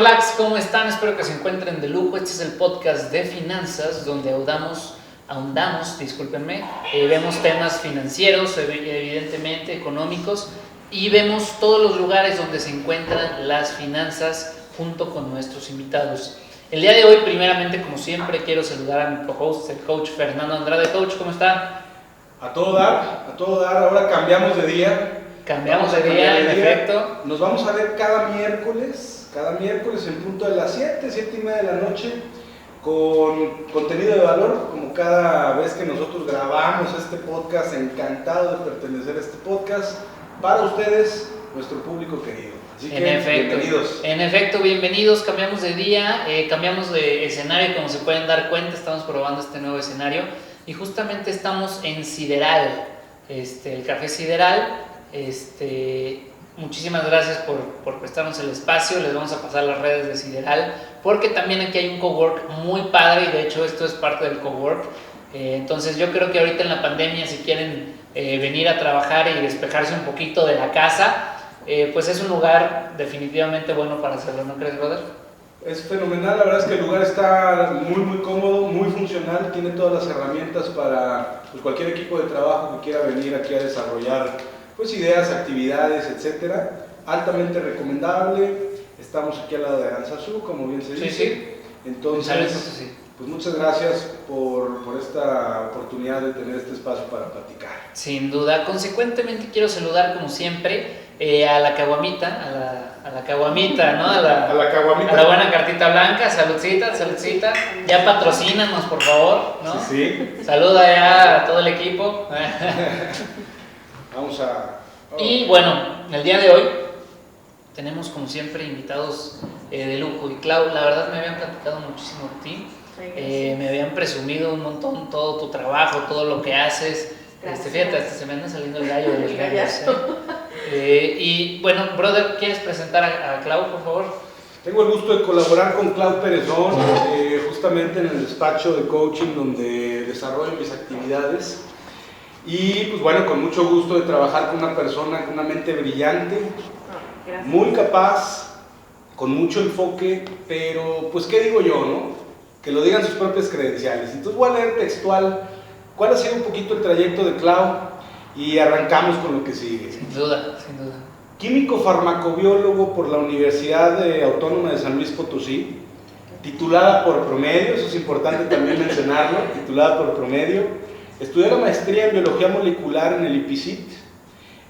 relax, ¿cómo están? Espero que se encuentren de lujo. Este es el podcast de finanzas donde ahondamos, discúlpenme, vemos temas financieros, evidentemente económicos, y vemos todos los lugares donde se encuentran las finanzas junto con nuestros invitados. El día de hoy, primeramente, como siempre, quiero saludar a mi co-host, el coach Fernando Andrade. Coach, ¿cómo está? A todo dar. Ahora cambiamos de día. Cambiamos de día, en efecto. Nos vamos a ver cada miércoles en punto de las 7:30 de la noche, con contenido de valor, como cada vez que nosotros grabamos este podcast. Encantado de pertenecer a este podcast para ustedes, nuestro público querido. Así que bienvenidos. En efecto, bienvenidos. Cambiamos de día, cambiamos de escenario, como se pueden dar cuenta, estamos probando este nuevo escenario y justamente estamos en Sideral, el Café Sideral. Muchísimas gracias por prestarnos el espacio. Les vamos a pasar las redes de Sideral porque también aquí hay un cowork muy padre y de hecho esto es parte del cowork. Entonces yo creo que ahorita en la pandemia, si quieren venir a trabajar y despejarse un poquito de la casa, pues es un lugar definitivamente bueno para hacerlo, ¿no crees, brother? Es fenomenal, la verdad es que el lugar está muy cómodo, muy funcional, tiene todas las herramientas para cualquier equipo de trabajo que quiera venir aquí a desarrollar ideas, actividades, etcétera. Altamente recomendable. Estamos aquí al lado de Aranzazú, como bien se dice. Sí. Entonces, pues muchas gracias por esta oportunidad de tener este espacio para platicar. Sin duda. Consecuentemente quiero saludar como siempre a la caguamita, a la caguamita, ¿no? A la caguamita. A la buena cartita blanca. Saludcita. Ya patrocínanos, por favor, ¿no? Sí. Saluda ya a todo el equipo. Y bueno, el día de hoy tenemos como siempre invitados de lujo. Y Clau, la verdad me habían platicado muchísimo de ti. Me habían presumido un montón todo tu trabajo, todo lo que haces. Fíjate, hasta se me anda saliendo el gallo de los gallos. Y bueno, brother, ¿quieres presentar a Clau, por favor? Tengo el gusto de colaborar con Clau Perezón, justamente en el despacho de coaching donde desarrollo mis actividades. Y pues bueno, con mucho gusto de trabajar con una persona con una mente brillante, muy capaz, con mucho enfoque, pero pues qué digo yo, ¿no? Que lo digan sus propias credenciales. Entonces voy a leer textual cuál ha sido un poquito el trayecto de Clau y arrancamos con lo que sigue. Sin duda. Químico farmacobiólogo por la Universidad Autónoma de San Luis Potosí, titulada por promedio, eso es importante también mencionarlo, titulada por promedio. Estudió la maestría en biología molecular en el IPICIT,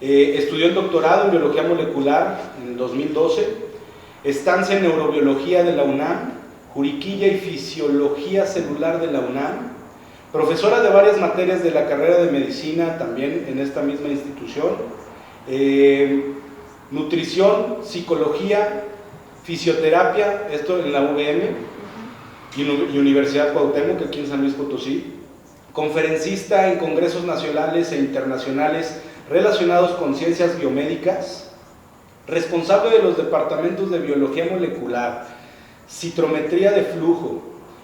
estudió el doctorado en biología molecular en el 2012, estancia en neurobiología de la UNAM, juriquilla y fisiología celular de la UNAM, profesora de varias materias de la carrera de medicina también en esta misma institución, nutrición, psicología, fisioterapia, esto en la UVM y Universidad Cuauhtémoc, aquí en San Luis Potosí. Conferencista en congresos nacionales e internacionales relacionados con ciencias biomédicas, responsable de los departamentos de biología molecular, citrometría de flujo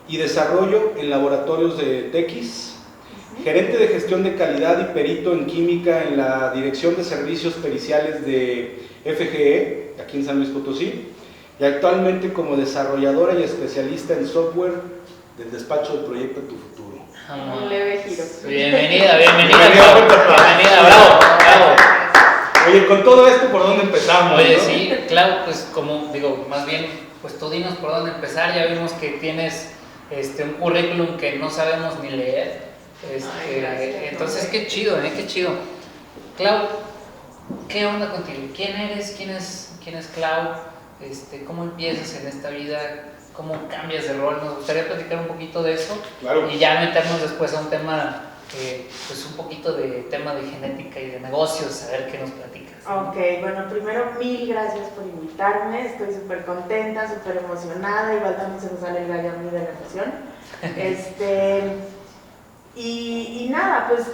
y desarrollo en laboratorios de TX, gerente de gestión de calidad y perito en química en la Dirección de Servicios Periciales de FGE, aquí en San Luis Potosí, y actualmente como desarrolladora y especialista en software del despacho de Proyecta tu Futuro. Un leve giro. Bienvenida, bravo. Oye, con todo esto, ¿por dónde empezamos? Oye, ¿no? sí, claro, pues como digo, más bien, pues tú dinos por dónde empezar. Ya vimos que tienes un currículum que no sabemos ni leer. Entonces, qué chido, qué chido. Clau, ¿qué onda contigo? ¿Quién eres? ¿Quién es Clau? ¿Cómo empiezas en esta vida? ¿Cómo cambias de rol? Nos gustaría platicar un poquito de eso. Claro. Y ya meternos después a un tema, pues un poquito de tema de genética y de negocios, a ver qué nos platicas. Ok, bueno, primero mil gracias por invitarme, estoy súper contenta, súper emocionada, igual también se me sale el gallo a mí de la emoción. Y nada, pues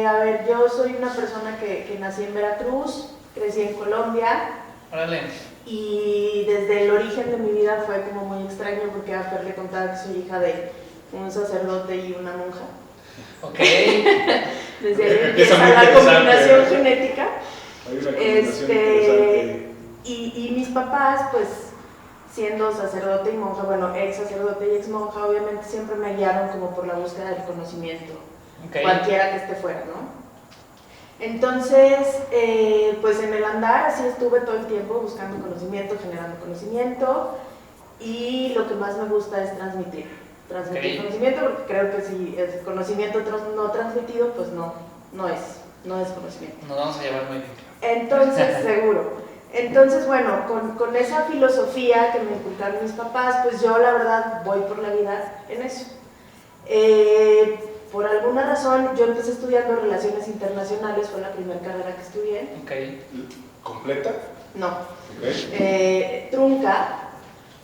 a ver, yo soy una persona que nací en Veracruz, crecí en Colombia. Órale. Y desde el origen de mi vida fue como muy extraño porque a Fer le contaba que soy hija de un sacerdote y una monja. Ok. Desde ahí empieza la combinación genética. Hay una combinación interesante. Y mis papás pues siendo sacerdote y monja, bueno, ex sacerdote y ex monja, obviamente siempre me guiaron como por la búsqueda del conocimiento, cualquiera que esté fuera, ¿no? Entonces, pues en el andar así estuve todo el tiempo buscando conocimiento, generando conocimiento, y lo que más me gusta es transmitir conocimiento, porque creo que si es conocimiento no transmitido, pues no es conocimiento. Nos vamos a llevar muy bien. Entonces, seguro. Entonces, bueno, con esa filosofía que me inculcaron mis papás, pues yo la verdad voy por la vida en eso. Por alguna razón, yo empecé estudiando Relaciones Internacionales, fue la primera carrera que estudié. ¿Completa? No. Trunca,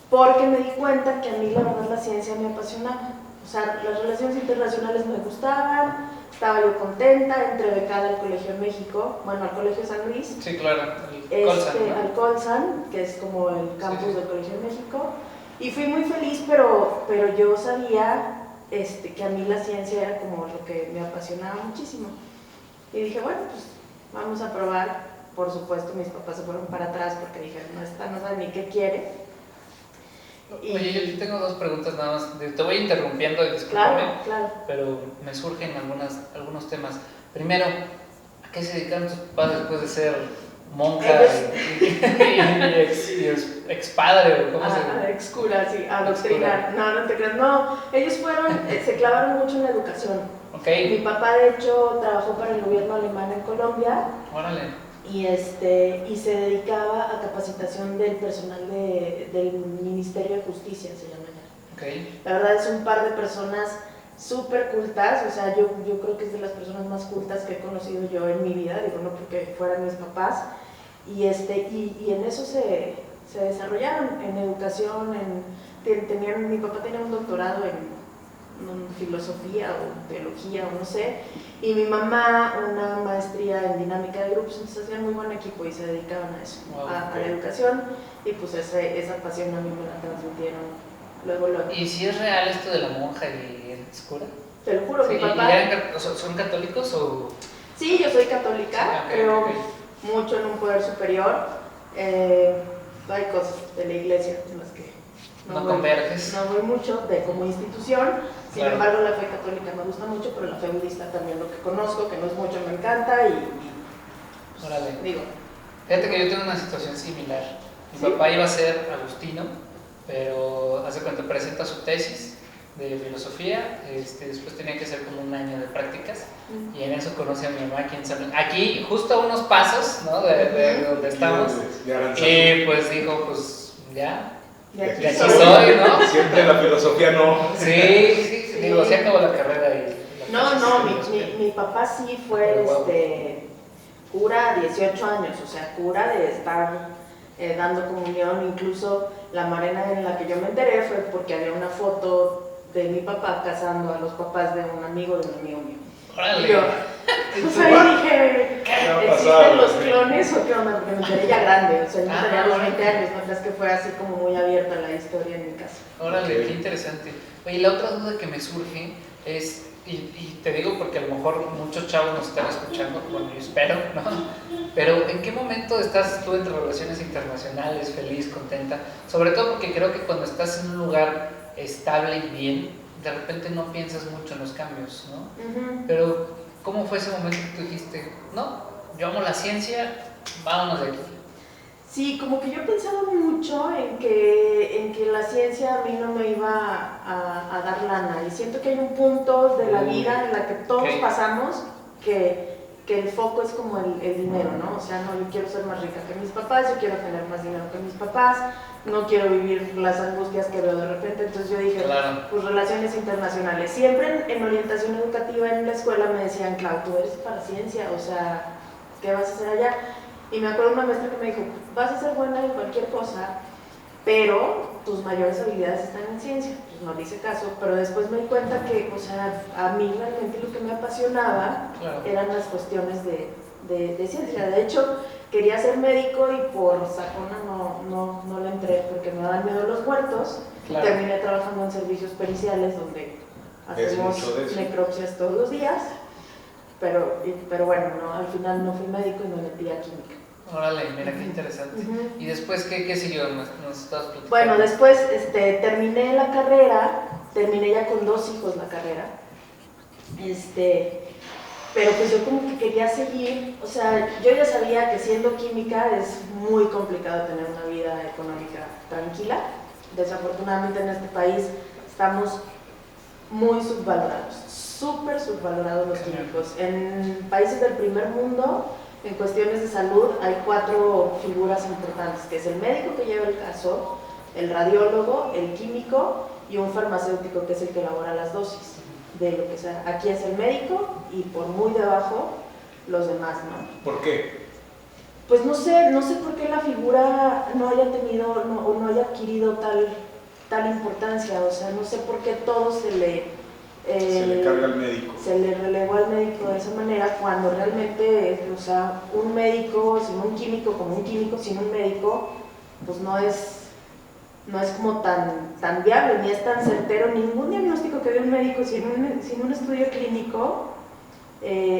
porque me di cuenta que a mí la verdad la ciencia me apasionaba. O sea, las relaciones internacionales me gustaban, estaba yo contenta, entré becada al Colegio de México, bueno, al Colegio San Luis. Sí, claro, el Colsan, ¿no? Al Colsan, que es como el campus del Colegio de México, y fui muy feliz, pero yo sabía que a mí la ciencia era como lo que me apasionaba muchísimo. Y dije, bueno, pues vamos a probar. Por supuesto, mis papás se fueron para atrás porque dijeron, esta no sabe ni qué quiere. Oye, yo tengo dos preguntas nada más. Te voy interrumpiendo, discúlpame, claro. Pero me surgen algunos temas. Primero, ¿a qué se dedicaron tus papás después de ser monja y ex padre? ¿Cómo se llama? Ex cura, sí, a adoctrinar. No te creas. No, ellos se clavaron mucho en la educación. Mi papá, de hecho, trabajó para el gobierno alemán en Colombia. Órale. Y se dedicaba a capacitación del personal del Ministerio de Justicia, se llama ya. La verdad es un par de personas súper cultas, o sea, yo creo que es de las personas más cultas que he conocido yo en mi vida, digo, no porque fueran mis papás, y en eso se desarrollaron, en educación, mi papá tenía un doctorado en filosofía o teología o no sé, y mi mamá una maestría en dinámica de grupos, entonces hacían muy buen equipo y se dedicaban a eso, a la educación, y pues esa pasión a mí me la transmitieron luego. ¿Y si es real esto de la monja y el cura? Te lo juro, sí, mi papá... ¿Son católicos o...? Sí, yo soy católica, creo mucho en un poder superior, hay cosas de la iglesia en las que no converges. No voy mucho como institución, sin embargo la fe católica me gusta mucho, pero la fe budista también lo que conozco, que no es mucho, me encanta Órale. Digo. Fíjate que yo tengo una situación similar. Mi papá iba a ser agustino, pero hace cuando presenta su tesis de filosofía, después tenía que hacer como un año de prácticas y en eso conoce a mi mamá aquí justo a unos pasos, ¿no? de donde estamos, y pues dijo, pues ya. Y aquí soy, ¿no? Siempre la filosofía no. Sí. Digo, se acabó la carrera y... mi papá sí fue cura a 18 años, o sea, cura de estar dando comunión, incluso la manera en la que yo me enteré fue porque había una foto de mi papá casando a los papás de un amigo mío. ¡Órale! Y yo, pues ahí dije, ¿existen los clones o qué onda? Porque me enteré ya grande, o sea, yo tenía los 20 años, no crees que fue así como muy abierta la historia en mi casa. Órale, qué interesante. Oye, la otra duda que me surge es, y te digo porque a lo mejor muchos chavos nos están escuchando, bueno, yo espero, ¿no? Pero ¿en qué momento estás tú entre relaciones internacionales, feliz, contenta? Sobre todo porque creo que cuando estás en un lugar estable y bien, de repente no piensas mucho en los cambios, ¿no? Pero ¿cómo fue ese momento que tú dijiste, no, yo amo la ciencia, vámonos de aquí? Sí, como que yo pensaba mucho en que la ciencia a mí no me iba a dar lana, y siento que hay un punto de la vida en la que todos pasamos que el foco es como el dinero, ¿no? O sea, no, yo quiero ser más rica que mis papás, yo quiero tener más dinero que mis papás, no quiero vivir las angustias que veo de repente, entonces yo dije, pues relaciones internacionales. Siempre en orientación educativa en la escuela me decían, Clau, tú eres para ciencia, o sea, ¿qué vas a hacer allá? Y me acuerdo una maestra que me dijo, vas a ser buena en cualquier cosa, pero tus mayores habilidades están en ciencia. Pues no le hice caso, pero después me di cuenta que, o sea, a mí realmente lo que me apasionaba eran las cuestiones de ciencia. De hecho, quería ser médico y por sacona no le entré porque me daban miedo los muertos. Terminé trabajando en servicios periciales donde hacemos necropsias todos los días. Pero bueno, al final no fui médico y me metí a química. Órale, mira qué interesante. ¿Y después qué siguió? ¿Nos estabas platicando? Bueno, después terminé la carrera, terminé ya con 2 hijos la carrera, pero pues yo como que quería seguir, o sea, yo ya sabía que siendo química es muy complicado tener una vida económica tranquila. Desafortunadamente en este país estamos muy subvalorados, súper subvalorados los químicos. En países del primer mundo, en cuestiones de salud, hay 4 figuras importantes, que es el médico que lleva el caso, el radiólogo, el químico y un farmacéutico que es el que elabora las dosis de lo que sea. Aquí es el médico y por muy debajo los demás, ¿no? ¿Por qué? Pues no sé por qué la figura no haya tenido o no haya adquirido tal importancia, o sea, no sé por qué todo se le carga al médico. Se le relegó al médico de esa manera, cuando realmente, o sea, un médico sin un químico, como un químico sin un médico, pues no es como tan viable, ni es tan certero. Ningún diagnóstico que dé un médico sin un estudio clínico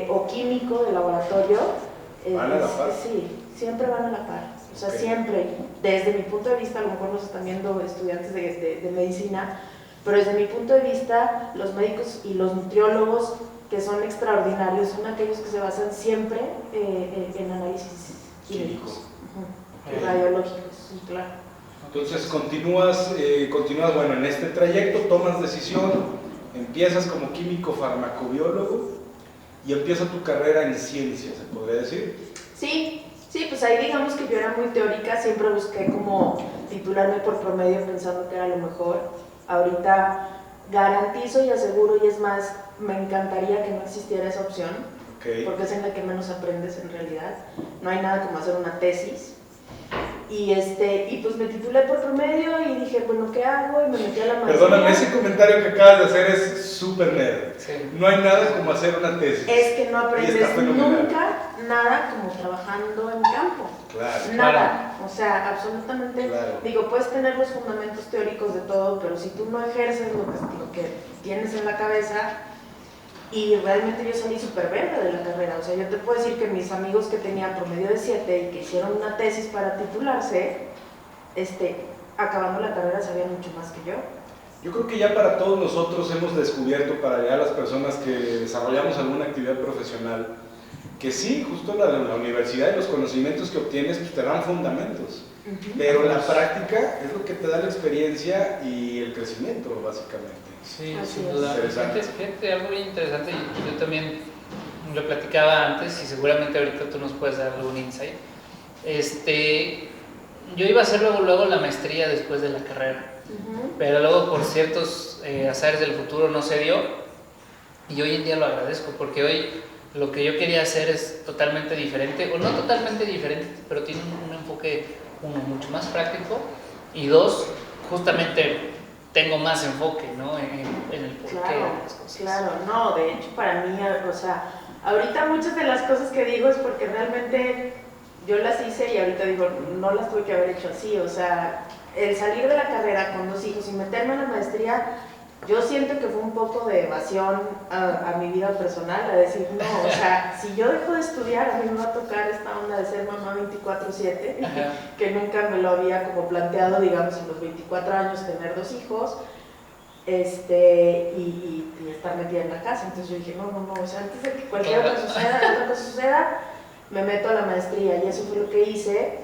o químico de laboratorio, ¿van a la par? Sí, siempre van a la par. O sea, Okay. Siempre, desde mi punto de vista, a lo mejor nos están viendo estudiantes de medicina, pero desde mi punto de vista, los médicos y los nutriólogos, que son extraordinarios, son aquellos que se basan siempre en análisis químicos y radiológicos, sí, claro. Entonces continúas, bueno, en este trayecto, tomas decisión, empiezas como químico farmacobiólogo y empieza tu carrera en ciencia, ¿se podría decir? Sí, pues ahí digamos que yo era muy teórica, siempre busqué como titularme por promedio pensando que era lo mejor. Ahorita garantizo y aseguro, y es más, me encantaría que no existiera esa opción, porque es en la que menos aprendes en realidad. No hay nada como hacer una tesis. Y pues me titulé por promedio y dije, bueno, ¿qué hago? Y me metí a la maestría. Perdóname, ese comentario que acabas de hacer es súper nerd. Sí. No hay nada como hacer una tesis. Es que no aprendes nunca nada como trabajando en campo. Claro. Nada. O sea, absolutamente. Claro. Digo, puedes tener los fundamentos teóricos de todo, pero si tú no ejerces lo que tienes en la cabeza. Y realmente yo salí súper verde de la carrera. O sea, yo te puedo decir que mis amigos que tenían promedio de 7 y que hicieron una tesis para titularse, acabando la carrera sabían mucho más que yo. Yo creo que ya para todos nosotros hemos descubierto, para ya las personas que desarrollamos alguna actividad profesional, que sí, justo la universidad y los conocimientos que obtienes pues te dan fundamentos, pero la práctica es lo que te da la experiencia y el crecimiento, básicamente. Sí, Así sin es. duda. Fíjate, algo bien interesante, y yo también lo platicaba antes y seguramente ahorita tú nos puedes dar algún insight. Yo iba a hacer luego la maestría después de la carrera, pero luego por ciertos azares del futuro no se dio, y hoy en día lo agradezco porque hoy lo que yo quería hacer es totalmente diferente, o no totalmente diferente, pero tiene un enfoque, uno, mucho más práctico, y dos, justamente tengo más enfoque, ¿no? en el porqué de las cosas. Claro, no, de hecho para mí, o sea, ahorita muchas de las cosas que digo es porque realmente yo las hice y ahorita digo, no las tuve que haber hecho así, o sea, el salir de la carrera con 2 hijos y meterme en la maestría, yo siento que fue un poco de evasión a mi vida personal, a decir, no, o sea, si yo dejo de estudiar, a mí me va a tocar esta onda de ser mamá 24/7, que nunca me lo había como planteado, digamos, en los 24 años, tener 2 hijos, y estar metida en la casa. Entonces yo dije, no, o sea, antes de que cualquier otra cosa suceda, me meto a la maestría, y eso fue lo que hice.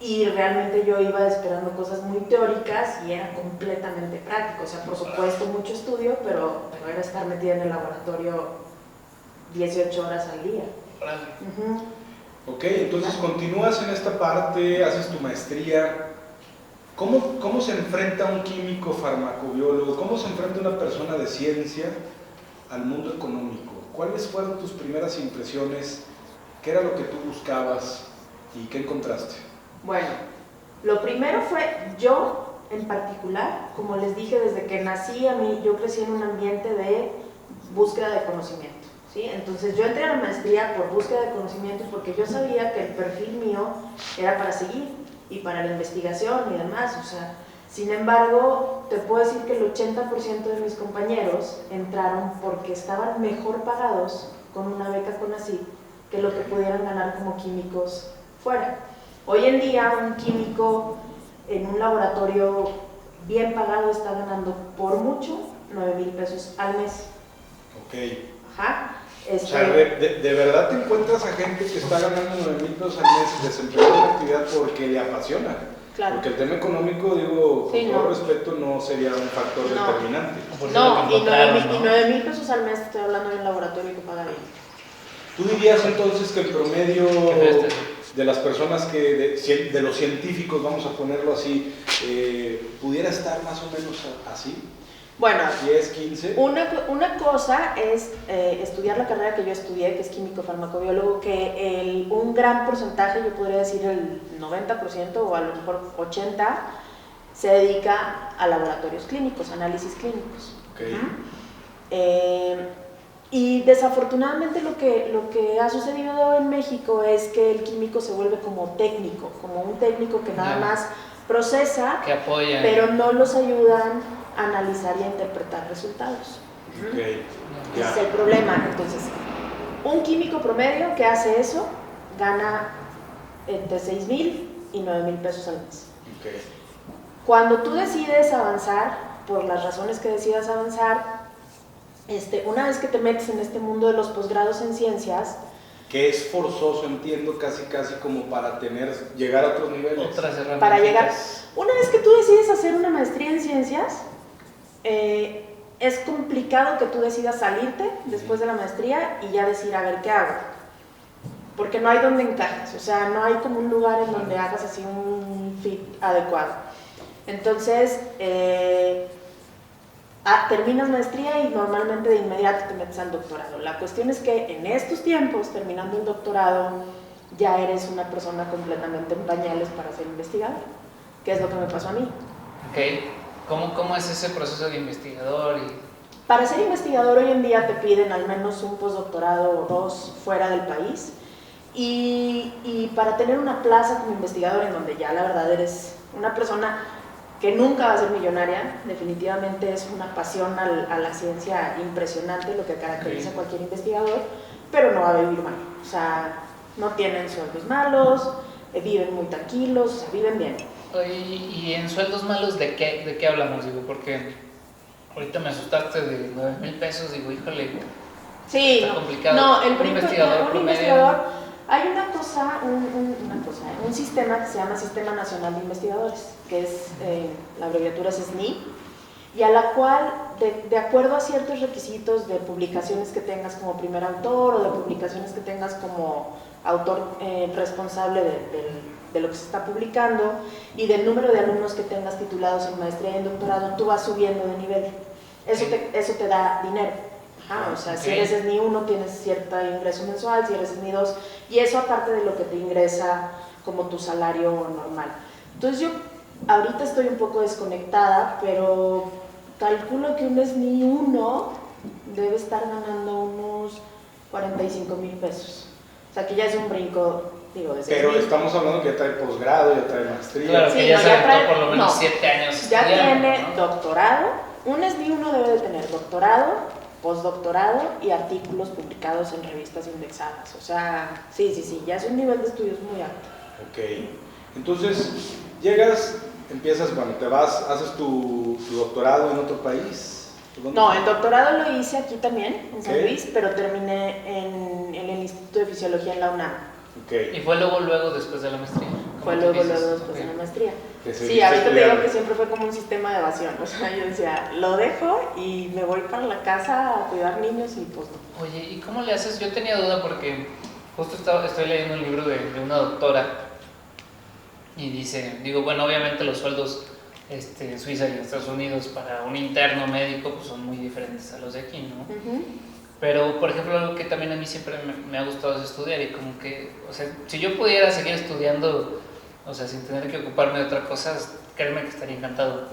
Y realmente yo iba esperando cosas muy teóricas y era completamente práctico. O sea, por supuesto mucho estudio, pero era estar metida en el laboratorio 18 horas al día. Ok, entonces continúas en esta parte, haces tu maestría. ¿Cómo se enfrenta un químico farmacobiólogo? ¿Cómo se enfrenta una persona de ciencia al mundo económico? ¿Cuáles fueron tus primeras impresiones? ¿Qué era lo que tú buscabas y qué encontraste? Bueno, lo primero fue yo en particular, como les dije, desde que nací, yo crecí en un ambiente de búsqueda de conocimiento, ¿sí? Entonces yo entré a la maestría por búsqueda de conocimiento porque yo sabía que el perfil mío era para seguir y para la investigación y demás, o sea, sin embargo, te puedo decir que el 80% de mis compañeros entraron porque estaban mejor pagados con una beca CONACYT que lo que pudieran ganar como químicos fuera. Hoy en día un químico en un laboratorio bien pagado está ganando por mucho 9,000 pesos al mes. Ok. Ajá. O sea, de verdad te encuentras a gente que está ganando 9,000 pesos al mes y desempeñando una actividad porque le apasiona. Claro. Porque el tema económico, digo, con Sí, todo no. respeto, no sería un factor determinante. No, y 9,000 pesos al mes, estoy hablando de un laboratorio que paga bien. ¿Tú dirías entonces que el promedio de las personas de los científicos, vamos a ponerlo así, pudiera estar más o menos así? Bueno, 10, 15. Una cosa es estudiar la carrera que yo estudié, que es químico farmacobiólogo, que un gran porcentaje, yo podría decir el 90% o a lo mejor 80%, se dedica a laboratorios clínicos, análisis clínicos. Okay. Y desafortunadamente lo que ha sucedido en México es que el químico se vuelve como técnico, como un técnico que nada más procesa, que apoya, pero no los ayudan a analizar y a interpretar resultados. Okay. Ese es el problema. Entonces, un químico promedio que hace eso gana entre 6,000 y 9,000 pesos al mes. Okay. Cuando tú decides avanzar, por las razones que decidas avanzar, una vez que te metes en este mundo de los posgrados en ciencias, que es forzoso, entiendo, casi como para llegar a otros niveles. Otras herramientas. Para llegar, una vez que tú decides hacer una maestría en ciencias, es complicado que tú decidas salirte después de la maestría y ya decir, a ver, ¿qué hago? Porque no hay donde encajes, o sea, no hay como un lugar en donde hagas así un fit adecuado. Entonces, terminas maestría y normalmente de inmediato te metes al doctorado. La cuestión es que en estos tiempos, terminando el doctorado, ya eres una persona completamente en pañales para ser investigador, que es lo que me pasó a mí. Ok, ¿cómo es ese proceso de investigador? Para ser investigador hoy en día te piden al menos un postdoctorado o 2 fuera del país, y para tener una plaza como investigador en donde ya la verdad eres una persona que nunca va a ser millonaria, definitivamente es una pasión a la ciencia impresionante, lo que caracteriza a cualquier investigador, pero no va a vivir mal. O sea, no tienen sueldos malos, viven muy tranquilos, o sea, viven bien. Oye, y en sueldos malos, ¿de qué hablamos? Digo, porque ahorita me asustaste de 9,000 pesos, digo, híjole, sí, está complicado. No, un investigador, hay un sistema que se llama Sistema Nacional de Investigadores, que es, la abreviatura es SNI, y a la cual, de acuerdo a ciertos requisitos de publicaciones que tengas como primer autor o de publicaciones que tengas como autor responsable de lo que se está publicando y del número de alumnos que tengas titulados en maestría y en doctorado, tú vas subiendo de nivel. Eso te da dinero. O sea, si eres SNI 1 tienes cierto ingreso mensual, si eres SNI 2, y eso aparte de lo que te ingresa como tu salario normal. Entonces yo ahorita estoy un poco desconectada, pero calculo que un SNI 1 debe estar ganando unos 45,000 pesos. O sea, que ya es un brinco, digo, de 6,000. Pero estamos hablando que ya trae posgrado, ya trae maestría. Claro, que ya se aventó por lo menos 7 años. Ya tiene doctorado. Un SNI 1 debe de tener doctorado, postdoctorado y artículos publicados en revistas indexadas. O sea, sí, ya es un nivel de estudios muy alto. Ok, entonces llegas, empiezas, bueno, te vas, haces tu doctorado en otro país. No, el doctorado lo hice aquí también, en San Luis, pero terminé en el Instituto de Fisiología en la UNAM. Okay. ¿Y fue luego después de la maestría? Fue luego después de la maestría. Sí, ahorita te digo que siempre fue como un sistema de evasión. O sea, yo decía, lo dejo y me voy para la casa a cuidar niños y pues no. Oye, ¿y cómo le haces? Yo tenía duda porque justo estoy leyendo un libro de una doctora y digo, bueno, obviamente los sueldos en Suiza y en Estados Unidos para un interno médico pues son muy diferentes a los de aquí, ¿no? Pero, por ejemplo, algo que también a mí siempre me ha gustado es estudiar, y como que, o sea, si yo pudiera seguir estudiando, o sea, sin tener que ocuparme de otra cosa, créeme que estaría encantado.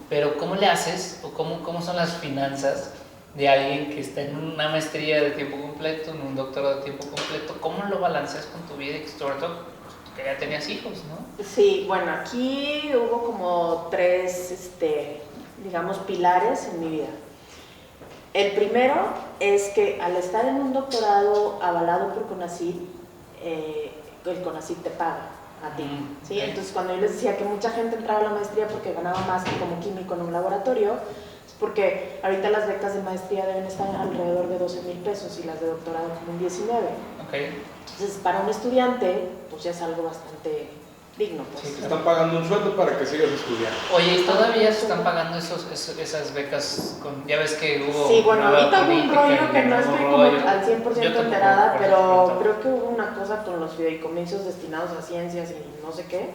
Pero ¿cómo le haces, o cómo son las finanzas de alguien que está en una maestría de tiempo completo, en un doctorado de tiempo completo? ¿Cómo lo balanceas con tu vida? Y que que ya tenías hijos, ¿no? Sí, bueno, aquí hubo como 3, digamos, pilares en mi vida. El primero es que al estar en un doctorado avalado por CONACYT, el CONACYT te paga a ti, ¿sí? Okay. Entonces cuando yo les decía que mucha gente entraba a la maestría porque ganaba más que como químico en un laboratorio, es porque ahorita las becas de maestría deben estar alrededor de 12,000 pesos y las de doctorado como en 19. Okay. Entonces para un estudiante pues ya es algo bastante digno. Pues. Sí, te están pagando un sueldo para que sigas estudiando. Oye, ¿y todavía se están pagando esas becas? Ya ves que hubo... Sí, bueno, nueva ahorita hubo un política rollo que no estoy como rollo. al 100% Yo tampoco, enterada, por pero ejemplo. creo que hubo una cosa con los fideicomisos destinados a ciencias y no sé qué,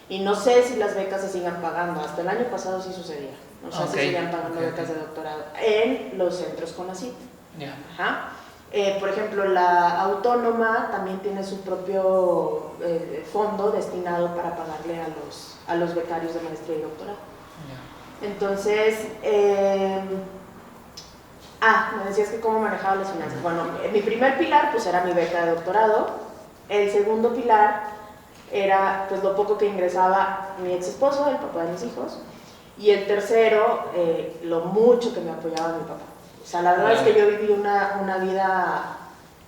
y no sé si las becas se sigan pagando. Hasta el año pasado sí sucedía, no sé si sigan pagando becas de doctorado en los centros CONACYT. Yeah. Ajá. Por ejemplo, la autónoma también tiene su propio fondo destinado para pagarle a los becarios de maestría y doctorado. Yeah. Entonces, me decías que cómo manejaba las finanzas. Bueno, mi primer pilar pues era mi beca de doctorado. El segundo pilar era pues lo poco que ingresaba mi ex esposo, el papá de mis hijos. Y el tercero, lo mucho que me apoyaba mi papá. O sea, la verdad es que yo viví una vida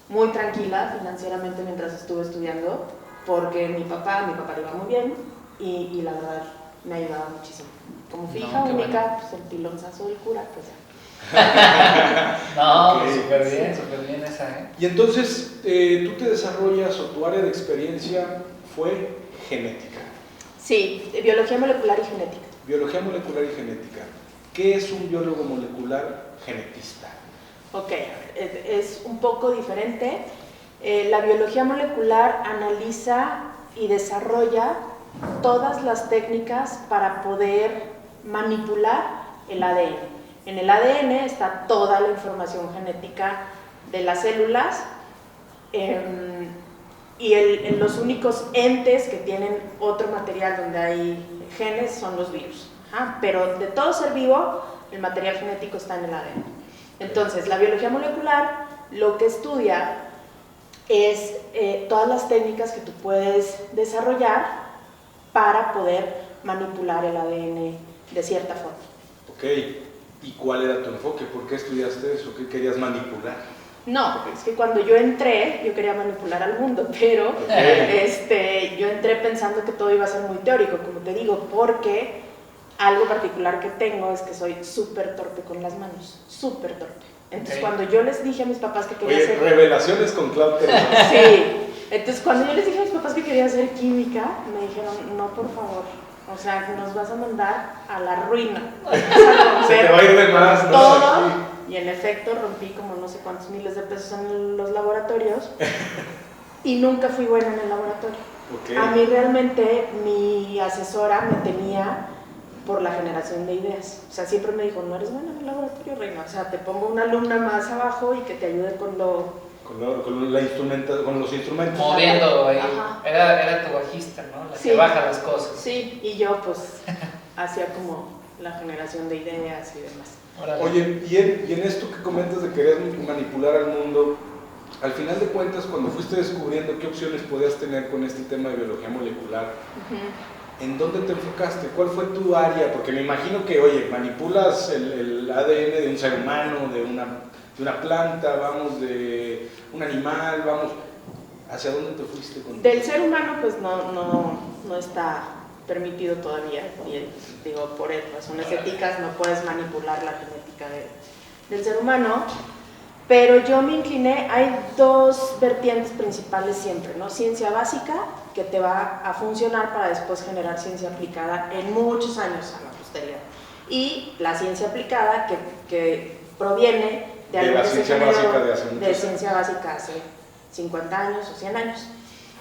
muy tranquila financieramente mientras estuve estudiando, porque mi papá le iba muy bien y la verdad me ayudaba muchísimo. Como fui hija única, pues el pilonzazo del cura, pues ya. No, Okay. súper bien esa, ¿eh? Y entonces, tú te desarrollas o tu área de experiencia fue genética. Sí, biología molecular y genética. Biología molecular y genética. ¿Qué es un biólogo molecular genetista? Ok, es un poco diferente. La biología molecular analiza y desarrolla todas las técnicas para poder manipular el ADN. En el ADN está toda la información genética de las células y los únicos entes que tienen otro material donde hay genes son los virus. Pero de todo ser vivo, el material genético está en el ADN. Entonces, la biología molecular lo que estudia es todas las técnicas que tú puedes desarrollar para poder manipular el ADN de cierta forma. Ok, ¿y cuál era tu enfoque? ¿Por qué estudiaste eso? ¿Qué querías manipular? No, es que cuando yo entré, yo quería manipular al mundo, pero yo entré pensando que todo iba a ser muy teórico, como te digo, porque algo particular que tengo es que soy súper torpe con las manos, súper torpe. Entonces, cuando yo les dije a mis papás que quería hacer... revelaciones con Clau Teresa. Sí, entonces cuando yo les dije a mis papás que quería hacer química, me dijeron, no, por favor, o sea, nos vas a mandar a la ruina. Se te va a ir de más, ¿no? Todo, y en efecto rompí como no sé cuántos miles de pesos en los laboratorios y nunca fui buena en el laboratorio. Okay. A mí realmente mi asesora me tenía por la generación de ideas. O sea, siempre me dijo, no eres buena en el laboratorio, reina. O sea, te pongo una alumna más abajo y que te ayude con los instrumentos. Moviendo ahí. Ajá. Era tu bajista, ¿no? La Sí. que baja las cosas. Sí, y yo pues hacía como la generación de ideas y demás. Órale. Oye, y en esto que comentas de querer manipular al mundo, al final de cuentas, cuando fuiste descubriendo qué opciones podías tener con este tema de biología molecular, ¿en dónde te enfocaste? ¿Cuál fue tu área? Porque me imagino que, oye, manipulas el ADN de un ser humano, de una planta, vamos, de un animal, vamos. ¿Hacia dónde te fuiste? Del ser humano, pues no está permitido todavía. Y digo, por razones éticas no puedes manipular la genética del ser humano. Pero yo me incliné, hay dos vertientes principales siempre, ¿no? Ciencia básica, que te va a funcionar para después generar ciencia aplicada en muchos años a la posteridad. Y la ciencia aplicada, que proviene de algo que se generó de ciencia básica hace 50 años o 100 años.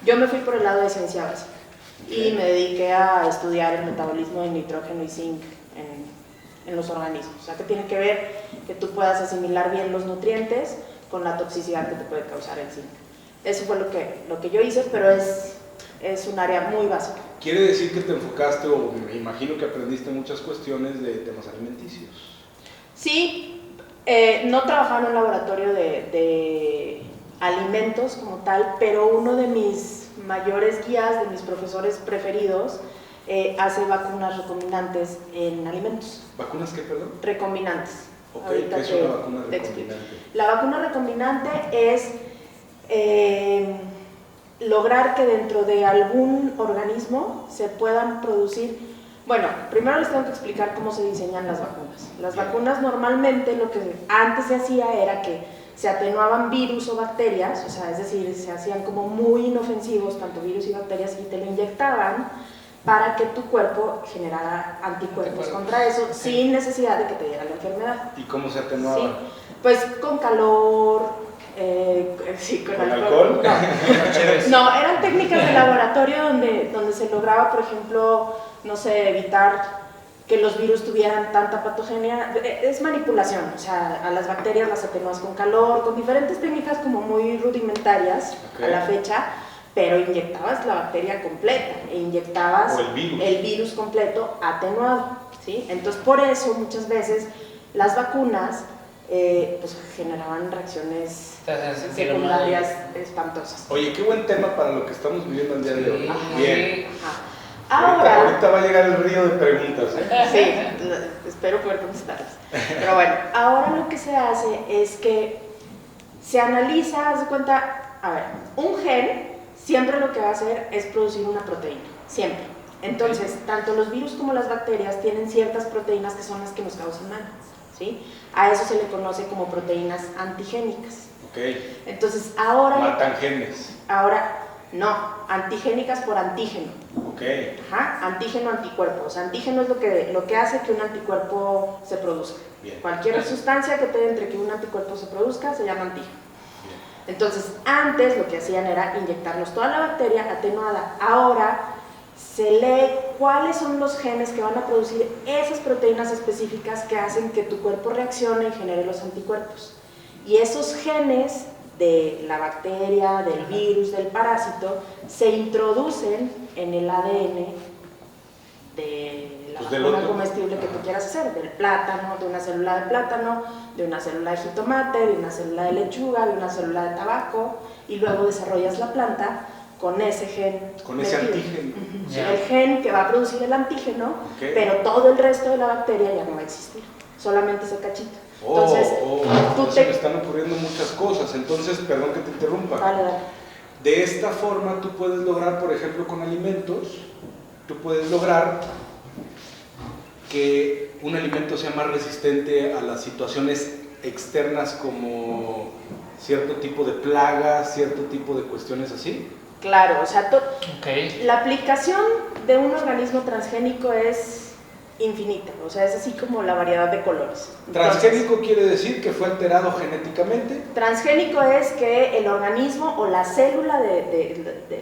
Yo me fui por el lado de ciencia básica y me dediqué a estudiar el metabolismo de nitrógeno y zinc en los organismos. O sea, que tiene que ver que tú puedas asimilar bien los nutrientes con la toxicidad que te puede causar el zinc. Eso fue lo que yo hice, pero es un área muy básica. Quiere decir que te enfocaste, o me imagino que aprendiste muchas cuestiones de temas alimenticios. Sí, no trabajaba en un laboratorio de alimentos como tal, pero uno de mis mayores guías, de mis profesores preferidos, hace vacunas recombinantes en alimentos. ¿Vacunas qué, perdón? Recombinantes. Ok, ¿qué es una vacuna recombinante? La vacuna recombinante es lograr que dentro de algún organismo se puedan producir. Bueno, primero les tengo que explicar cómo se diseñan las vacunas. Las vacunas normalmente lo que antes se hacía era que se atenuaban virus o bacterias, o sea, es decir, se hacían como muy inofensivos, tanto virus y bacterias, y te lo inyectaban para que tu cuerpo generara anticuerpos contra eso, sin necesidad de que te diera la enfermedad. ¿Y cómo se atenuaba? Sí, pues con calor, sí, con alcohol. No, eran técnicas de laboratorio donde se lograba, por ejemplo, no sé, evitar que los virus tuvieran tanta patogenia. Es manipulación, o sea, a las bacterias las atenuas con calor, con diferentes técnicas como muy rudimentarias a la fecha, pero inyectabas la bacteria completa e inyectabas el virus completo atenuado, ¿sí? Entonces, por eso muchas veces las vacunas pues generaban reacciones secundarias espantosas. Oye, qué buen tema para lo que estamos viviendo el día de hoy. Ajá. Bien. Ajá. Ahorita va a llegar el río de preguntas. Sí, espero poder contestarlas. Pero bueno, ahora lo que se hace es que se analiza, haz de cuenta, a ver, un gen siempre lo que va a hacer es producir una proteína, siempre. Entonces, tanto los virus como las bacterias tienen ciertas proteínas que son las que nos causan daño, ¿sí? A eso se le conoce como proteínas antigénicas. Okay. Entonces, ahora... Matan genes. Ahora, no, antigénicas por antígeno. Okay. Ajá, antígeno, anticuerpo. O sea, antígeno es lo que hace que un anticuerpo se produzca. Bien. Cualquier sustancia que te dé entre que un anticuerpo se produzca se llama antígeno. Bien. Entonces, antes lo que hacían era inyectarnos toda la bacteria atenuada. Ahora se lee cuáles son los genes que van a producir esas proteínas específicas que hacen que tu cuerpo reaccione y genere los anticuerpos. Y esos genes de la bacteria, del virus, del parásito, se introducen en el ADN de la vacuna comestible que tú quieras hacer, del plátano, de una célula de plátano, de una célula de jitomate, de una célula de lechuga, de una célula de tabaco, y luego desarrollas la planta con ese gen. Con ese antígeno. El gen que va a producir el antígeno, pero todo el resto de la bacteria ya no va a existir, solamente ese cachito. Entonces, me están ocurriendo muchas cosas. Entonces, perdón que te interrumpa. Dale. De esta forma tú puedes lograr, por ejemplo, con alimentos, tú puedes lograr que un alimento sea más resistente a las situaciones externas como cierto tipo de plagas, cierto tipo de cuestiones así. Claro, o sea, la aplicación de un organismo transgénico es infinita, o sea, es así como la variedad de colores. ¿Transgénico quiere decir que fue alterado genéticamente? Transgénico es que el organismo o la célula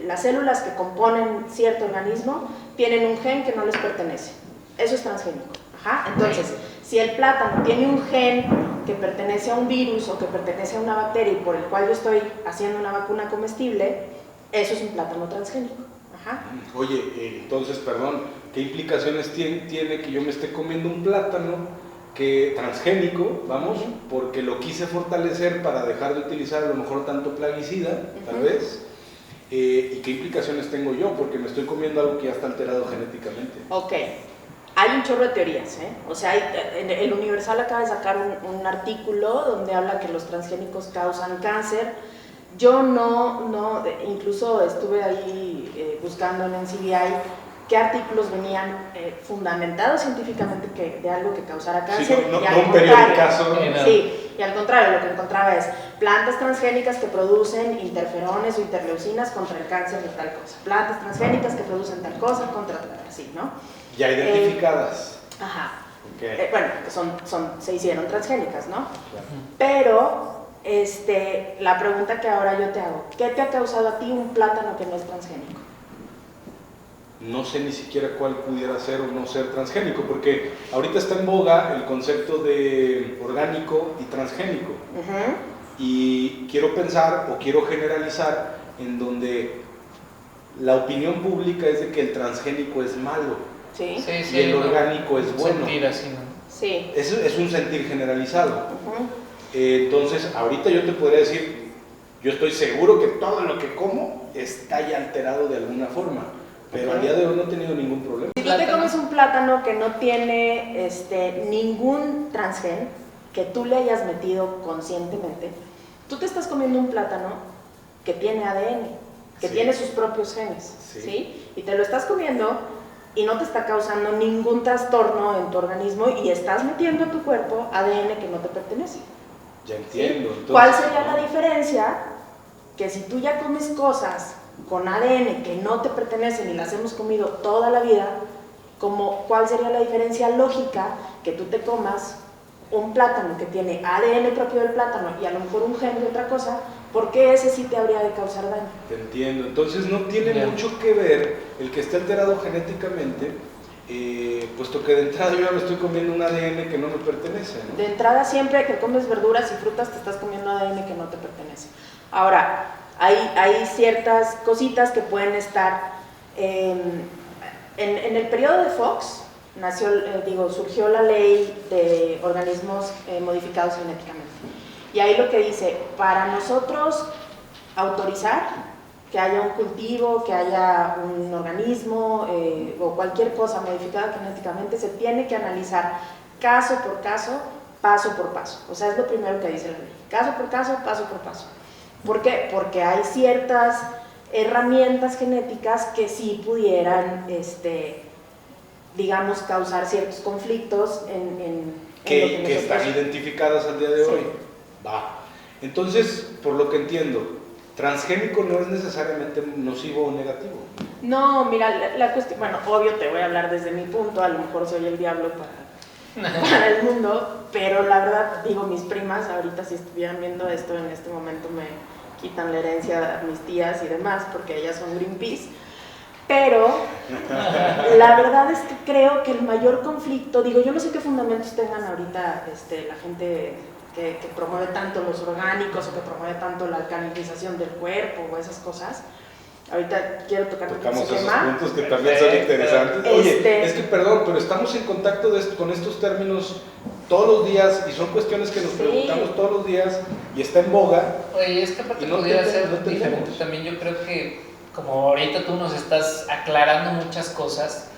las células que componen cierto organismo tienen un gen que no les pertenece. Eso es transgénico. Ajá. Entonces, si el plátano tiene un gen que pertenece a un virus o que pertenece a una bacteria y por el cual yo estoy haciendo una vacuna comestible, eso es un plátano transgénico. Ajá. Oye, entonces, perdón, ¿qué implicaciones tiene que yo me esté comiendo un plátano transgénico, vamos, porque lo quise fortalecer para dejar de utilizar a lo mejor tanto plaguicida, tal vez? ¿Y qué implicaciones tengo yo? Porque me estoy comiendo algo que ya está alterado genéticamente. Ok, hay un chorro de teorías, ¿eh? O sea, el Universal acaba de sacar un artículo donde habla que los transgénicos causan cáncer. Yo incluso estuve ahí buscando en NCBI qué artículos venían fundamentados científicamente de algo que causara cáncer. Sí, no un periodicazo. Sí, y al contrario, lo que encontraba es plantas transgénicas que producen interferones o interleucinas contra el cáncer de tal cosa. Plantas transgénicas que producen tal cosa contra tal, así, ¿no? Ya identificadas. Ajá. Okay. Bueno, se hicieron transgénicas, ¿no? Claro. Pero la pregunta que ahora yo te hago, ¿qué te ha causado a ti un plátano que no es transgénico? No sé ni siquiera cuál pudiera ser o no ser transgénico, porque ahorita está en boga el concepto de orgánico y transgénico. Y quiero pensar o quiero generalizar en donde la opinión pública es de que el transgénico es malo. Sí. Y el orgánico es bueno. Sentir así, ¿no? Sí. Es un sentir generalizado. Entonces, ahorita yo te podría decir, yo estoy seguro que todo lo que como está ya alterado de alguna forma, pero al día de hoy no he tenido ningún problema. Si tú te comes un plátano que no tiene ningún transgén, que tú le hayas metido conscientemente, tú te estás comiendo un plátano que tiene ADN, que Sí. tiene sus propios genes, Sí. ¿sí? Y te lo estás comiendo y no te está causando ningún trastorno en tu organismo y estás metiendo a tu cuerpo ADN que no te pertenece. Ya entiendo. ¿Sí? Entonces, ¿Cuál sería la diferencia? Que si tú ya comes cosas con ADN que no te pertenecen y las hemos comido toda la vida, ¿cuál sería la diferencia lógica que tú te comas un plátano que tiene ADN propio del plátano y a lo mejor un gen de otra cosa? ¿Por qué ese sí te habría de causar daño? Te entiendo. Entonces no tiene Bien. mucho que ver el que esté alterado genéticamente, puesto que de entrada yo ya me estoy comiendo un ADN que no me pertenece, ¿no? De entrada, siempre que comes verduras y frutas te estás comiendo ADN que no te pertenece. Ahora, hay ciertas cositas que pueden estar... en el periodo de Fox surgió la ley de organismos modificados genéticamente. Y ahí lo que dice, para nosotros autorizar que haya un cultivo, que haya un organismo o cualquier cosa modificada genéticamente, se tiene que analizar caso por caso, paso por paso. O sea, es lo primero que dice la ley. Caso por caso, paso por paso. ¿Por qué? Porque hay ciertas herramientas genéticas que sí pudieran, digamos, causar ciertos conflictos en lo Que nosotros... están identificadas al día de Sí. hoy. Va. Entonces, por lo que entiendo, transgénico no es necesariamente nocivo o negativo. No, mira, la cuestión, bueno, obvio te voy a hablar desde mi punto, a lo mejor soy el diablo para el mundo, pero la verdad, digo, mis primas ahorita si estuvieran viendo esto en este momento me quitan la herencia a mis tías y demás, porque ellas son Greenpeace, pero la verdad es que creo que el mayor conflicto, digo, yo no sé qué fundamentos tengan ahorita la gente que promueve tanto los orgánicos o que promueve tanto la alcalinización del cuerpo o esas cosas. Ahorita quiero tocar Tocamos ese esos tema. puntos que también son interesantes. Oye, Este- es que perdón, pero estamos en contacto con estos términos todos los días y son cuestiones que nos Sí. preguntamos todos los días y está en boga. Oye, es que aparte Y no pudiera te- ser no diferente tenemos. también. Yo creo que, como ahorita tú nos estás aclarando muchas cosas,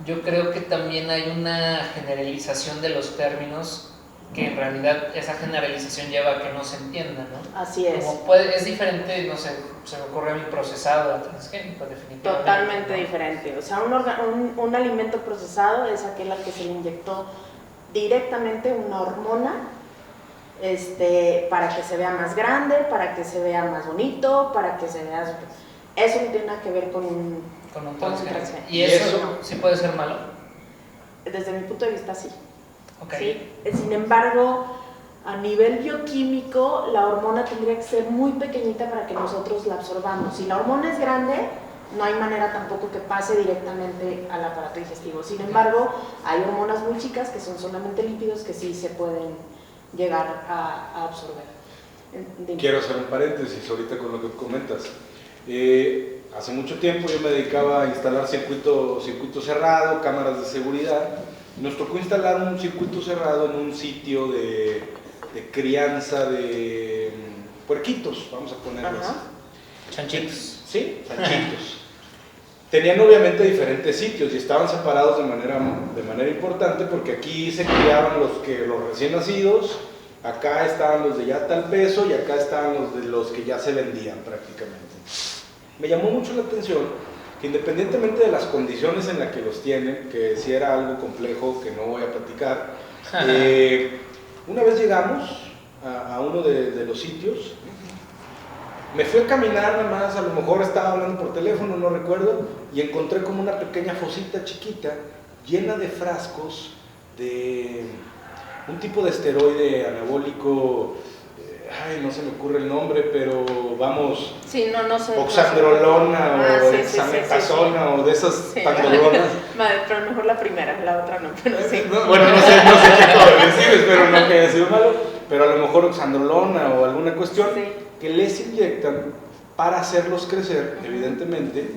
yo creo que también hay una generalización de los términos que en realidad esa generalización lleva a que no se entienda, ¿no? Así es. Como es diferente, no sé, se me ocurre a mi procesado a transgénico, definitivamente. Totalmente ¿no? diferente. O sea, un alimento procesado es aquel al que se le inyectó directamente una hormona para que se vea más grande, para que se vea más bonito, para que se vea... Eso no tiene nada que ver con un transgénico. transgénico. ¿Y eso sí puede ser malo? Desde mi punto de vista, sí. Ok. ¿Sí? Sin embargo, a nivel bioquímico, la hormona tendría que ser muy pequeñita para que nosotros la absorbamos. Si la hormona es grande, no hay manera tampoco que pase directamente al aparato digestivo. Sin embargo, hay hormonas muy chicas que son solamente lípidos que sí se pueden llegar a absorber. Quiero hacer un paréntesis ahorita con lo que comentas. Hace mucho tiempo yo me dedicaba a instalar circuito cerrado, cámaras de seguridad. Nos tocó instalar un circuito cerrado en un sitio de crianza de puerquitos, vamos a ponerlos. Chanchitos. Sí, chanchitos. Tenían obviamente diferentes sitios y estaban separados de manera importante porque aquí se criaban los recién nacidos, acá estaban los de ya tal peso y acá estaban los que ya se vendían prácticamente. Me llamó mucho la atención que independientemente de las condiciones en las que los tienen, que si era algo complejo que no voy a platicar, una vez llegamos a uno de los sitios, me fui a caminar nada más, a lo mejor estaba hablando por teléfono, no recuerdo, y encontré como una pequeña fosita chiquita llena de frascos de un tipo de esteroide anabólico, no se me ocurre el nombre, pero vamos, Sí, no sé. oxandrolona o sí, dexametasona o de esas Sí. tandolonas. Pero mejor la primera, la otra no, pero sí. Bueno, no sé qué acabo de decir, espero no que haya sido malo, pero a lo mejor oxandrolona o alguna cuestión Sí. que les inyectan para hacerlos crecer, evidentemente,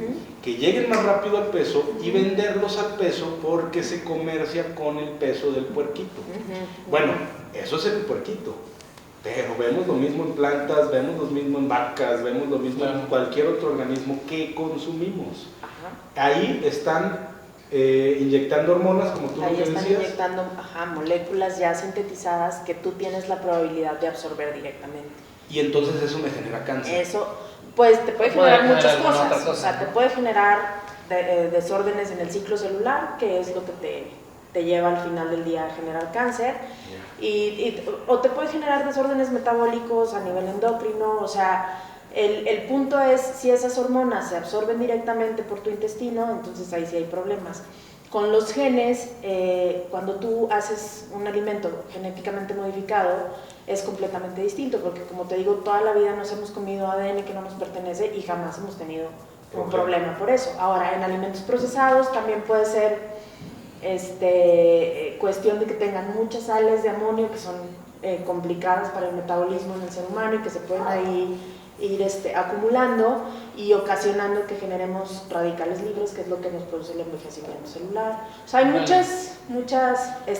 que lleguen más rápido al peso y venderlos al peso porque se comercia con el peso del puerquito. Bueno, eso es el puerquito, pero vemos lo mismo en plantas, vemos lo mismo en vacas, vemos lo mismo en cualquier otro organismo que consumimos. Ajá. Ahí están inyectando hormonas, como tú Ahí lo que están decías. inyectando moléculas ya sintetizadas que tú tienes la probabilidad de absorber directamente. y entonces eso me genera cáncer. Eso, pues te puede generar muchas alguna otra cosas. O sea, te puede generar desórdenes en el ciclo celular, que es lo que te lleva al final del día a generar cáncer. O te puede generar desórdenes metabólicos a nivel endocrino. O sea, el punto es, si esas hormonas se absorben directamente por tu intestino, entonces ahí sí hay problemas. Con los genes, cuando tú haces un alimento genéticamente modificado, es completamente distinto, porque como te digo, toda la vida nos hemos comido ADN que no nos pertenece y jamás hemos tenido un problema por eso. Ahora, en alimentos procesados también puede ser cuestión de que tengan muchas sales de amonio que son complicadas para el metabolismo en el ser humano y que se pueden ahí ir acumulando y ocasionando que generemos radicales libres, que es lo que nos produce el envejecimiento celular. O sea, hay muchas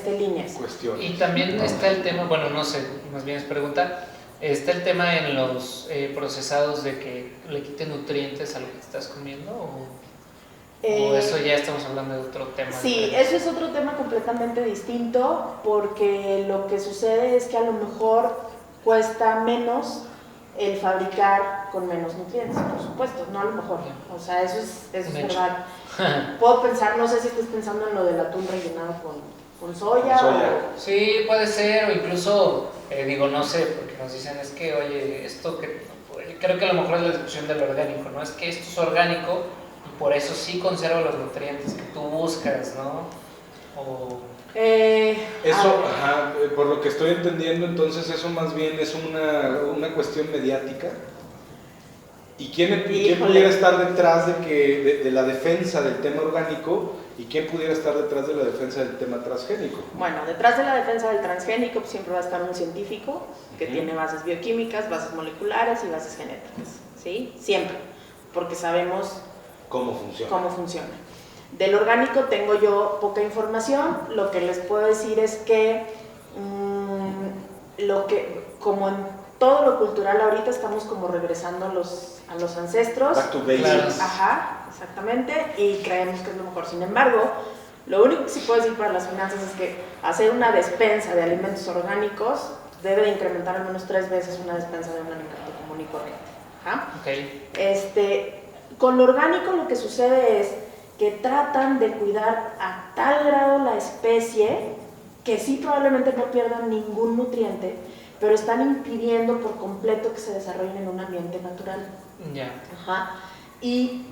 líneas. Cuestiones. Y también está el tema, bueno, no sé, más bien es pregunta, está el tema en los procesados de que le quiten nutrientes a lo que estás comiendo, o eso ya estamos hablando de otro tema. Sí, eso es otro tema completamente distinto, porque lo que sucede es que a lo mejor cuesta menos el fabricar con menos nutrientes, por supuesto, no a lo mejor, o sea, eso es verdad. Puedo pensar, no sé si estás pensando en lo del atún rellenado con soya. Sí, puede ser, o incluso, digo, no sé, porque nos dicen, es que, oye, esto que, creo que a lo mejor es la discusión del orgánico, ¿no? Es que esto es orgánico y por eso sí conserva los nutrientes que tú buscas, ¿no? Eso, por lo que estoy entendiendo, entonces eso más bien es una cuestión mediática. ¿Y quién pudiera estar detrás de la defensa del tema orgánico y quién pudiera estar detrás de la defensa del tema transgénico? Bueno, detrás de la defensa del transgénico siempre va a estar un científico que tiene bases bioquímicas, bases moleculares y bases genéticas, ¿sí? Siempre, porque sabemos cómo funciona. Del orgánico tengo yo poca información. Lo que les puedo decir es que como en todo lo cultural ahorita estamos como regresando a los ancestros. Back to basics. Ajá, exactamente, y creemos que es lo mejor. Sin embargo, lo único que sí puedo decir para las finanzas es que hacer una despensa de alimentos orgánicos debe de incrementar al menos 3 veces una despensa de un alimento común y corriente. ¿Ah? Okay. Con lo orgánico lo que sucede es que tratan de cuidar a tal grado la especie que sí probablemente no pierdan ningún nutriente, pero están impidiendo por completo que se desarrollen en un ambiente natural. Ya. Ajá. Y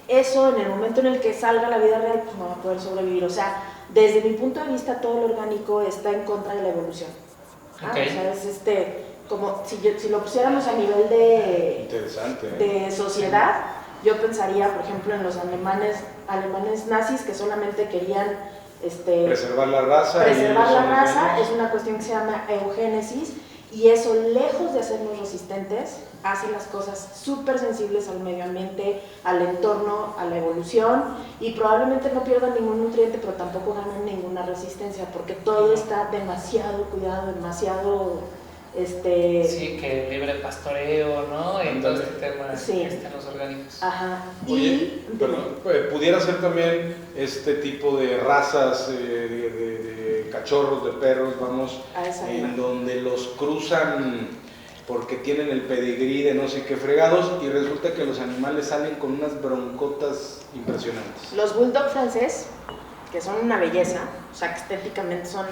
eso en el momento en el que salga a la vida real, pues no va a poder sobrevivir. O sea, desde mi punto de vista, todo lo orgánico está en contra de la evolución. Okay. O sea, es como si lo pusiéramos a nivel de sociedad, yo pensaría, por ejemplo, en los alemanes nazis que solamente querían preservar la raza. Es una cuestión que se llama eugénesis, y eso, lejos de hacernos resistentes, hace las cosas súper sensibles al medio ambiente, al entorno, a la evolución, y probablemente no pierdan ningún nutriente, pero tampoco ganan ninguna resistencia, porque todo está demasiado cuidado, demasiado... Sí, que libre pastoreo, ¿no? Y todo este tema en los orgánicos. Ajá. Oye, pudiera ser también este tipo de razas de cachorros, de perros, vamos, en donde los cruzan porque tienen el pedigrí de no sé qué fregados y resulta que los animales salen con unas broncotas impresionantes. Los bulldog francés, que son una belleza, o sea, que estéticamente son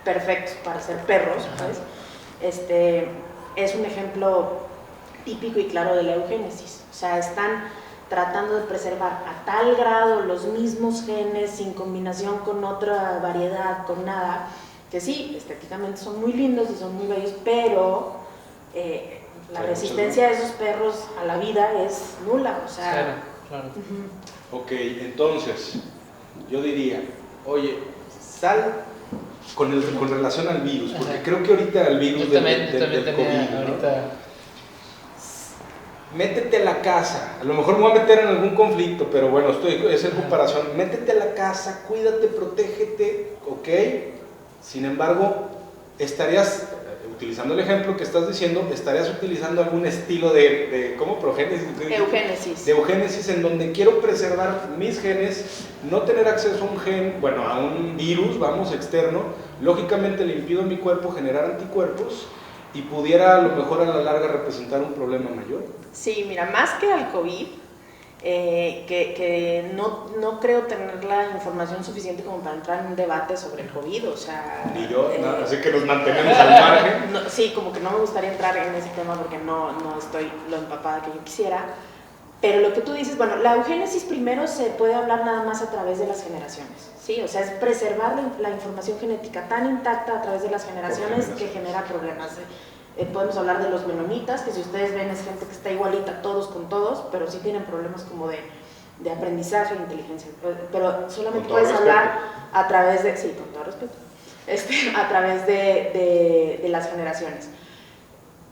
perfectos para ser perros, ¿sabes? Es un ejemplo típico y claro de la eugénesis. O sea, están tratando de preservar a tal grado los mismos genes sin combinación con otra variedad, con nada, que sí, estéticamente son muy lindos y son muy bellos, pero la resistencia de esos perros a la vida es nula. O sea, claro. Ok, entonces yo diría, oye, sal con relación al virus, porque creo que ahorita el virus del COVID, ¿no? Métete a la casa, a lo mejor me voy a meter en algún conflicto, pero bueno, es en comparación, métete a la casa, cuídate, protégete, ok, sin embargo, estarías, utilizando el ejemplo que estás diciendo, estarías utilizando algún estilo de ¿cómo? Progénesis. Eugénesis. De eugénesis, en donde quiero preservar mis genes, no tener acceso a un gen, bueno, a un virus, vamos, externo, lógicamente le impido a mi cuerpo generar anticuerpos y pudiera a lo mejor a la larga representar un problema mayor. Sí, mira, más que al COVID, que no creo tener la información suficiente como para entrar en un debate sobre el COVID, o sea... Ni yo, así que nos mantenemos al margen. Sí, como que no me gustaría entrar en ese tema porque no estoy lo empapada que yo quisiera. Pero lo que tú dices, bueno, la eugénesis primero se puede hablar nada más a través de las generaciones, ¿sí? O sea, es preservar la información genética tan intacta a través de las generaciones que genera problemas. Podemos hablar de los menonitas, que si ustedes ven es gente que está igualita todos con todos, pero sí tienen problemas como de aprendizaje e inteligencia. Pero solamente puedes hablar a través de, sí, con todo respeto, a través de las generaciones.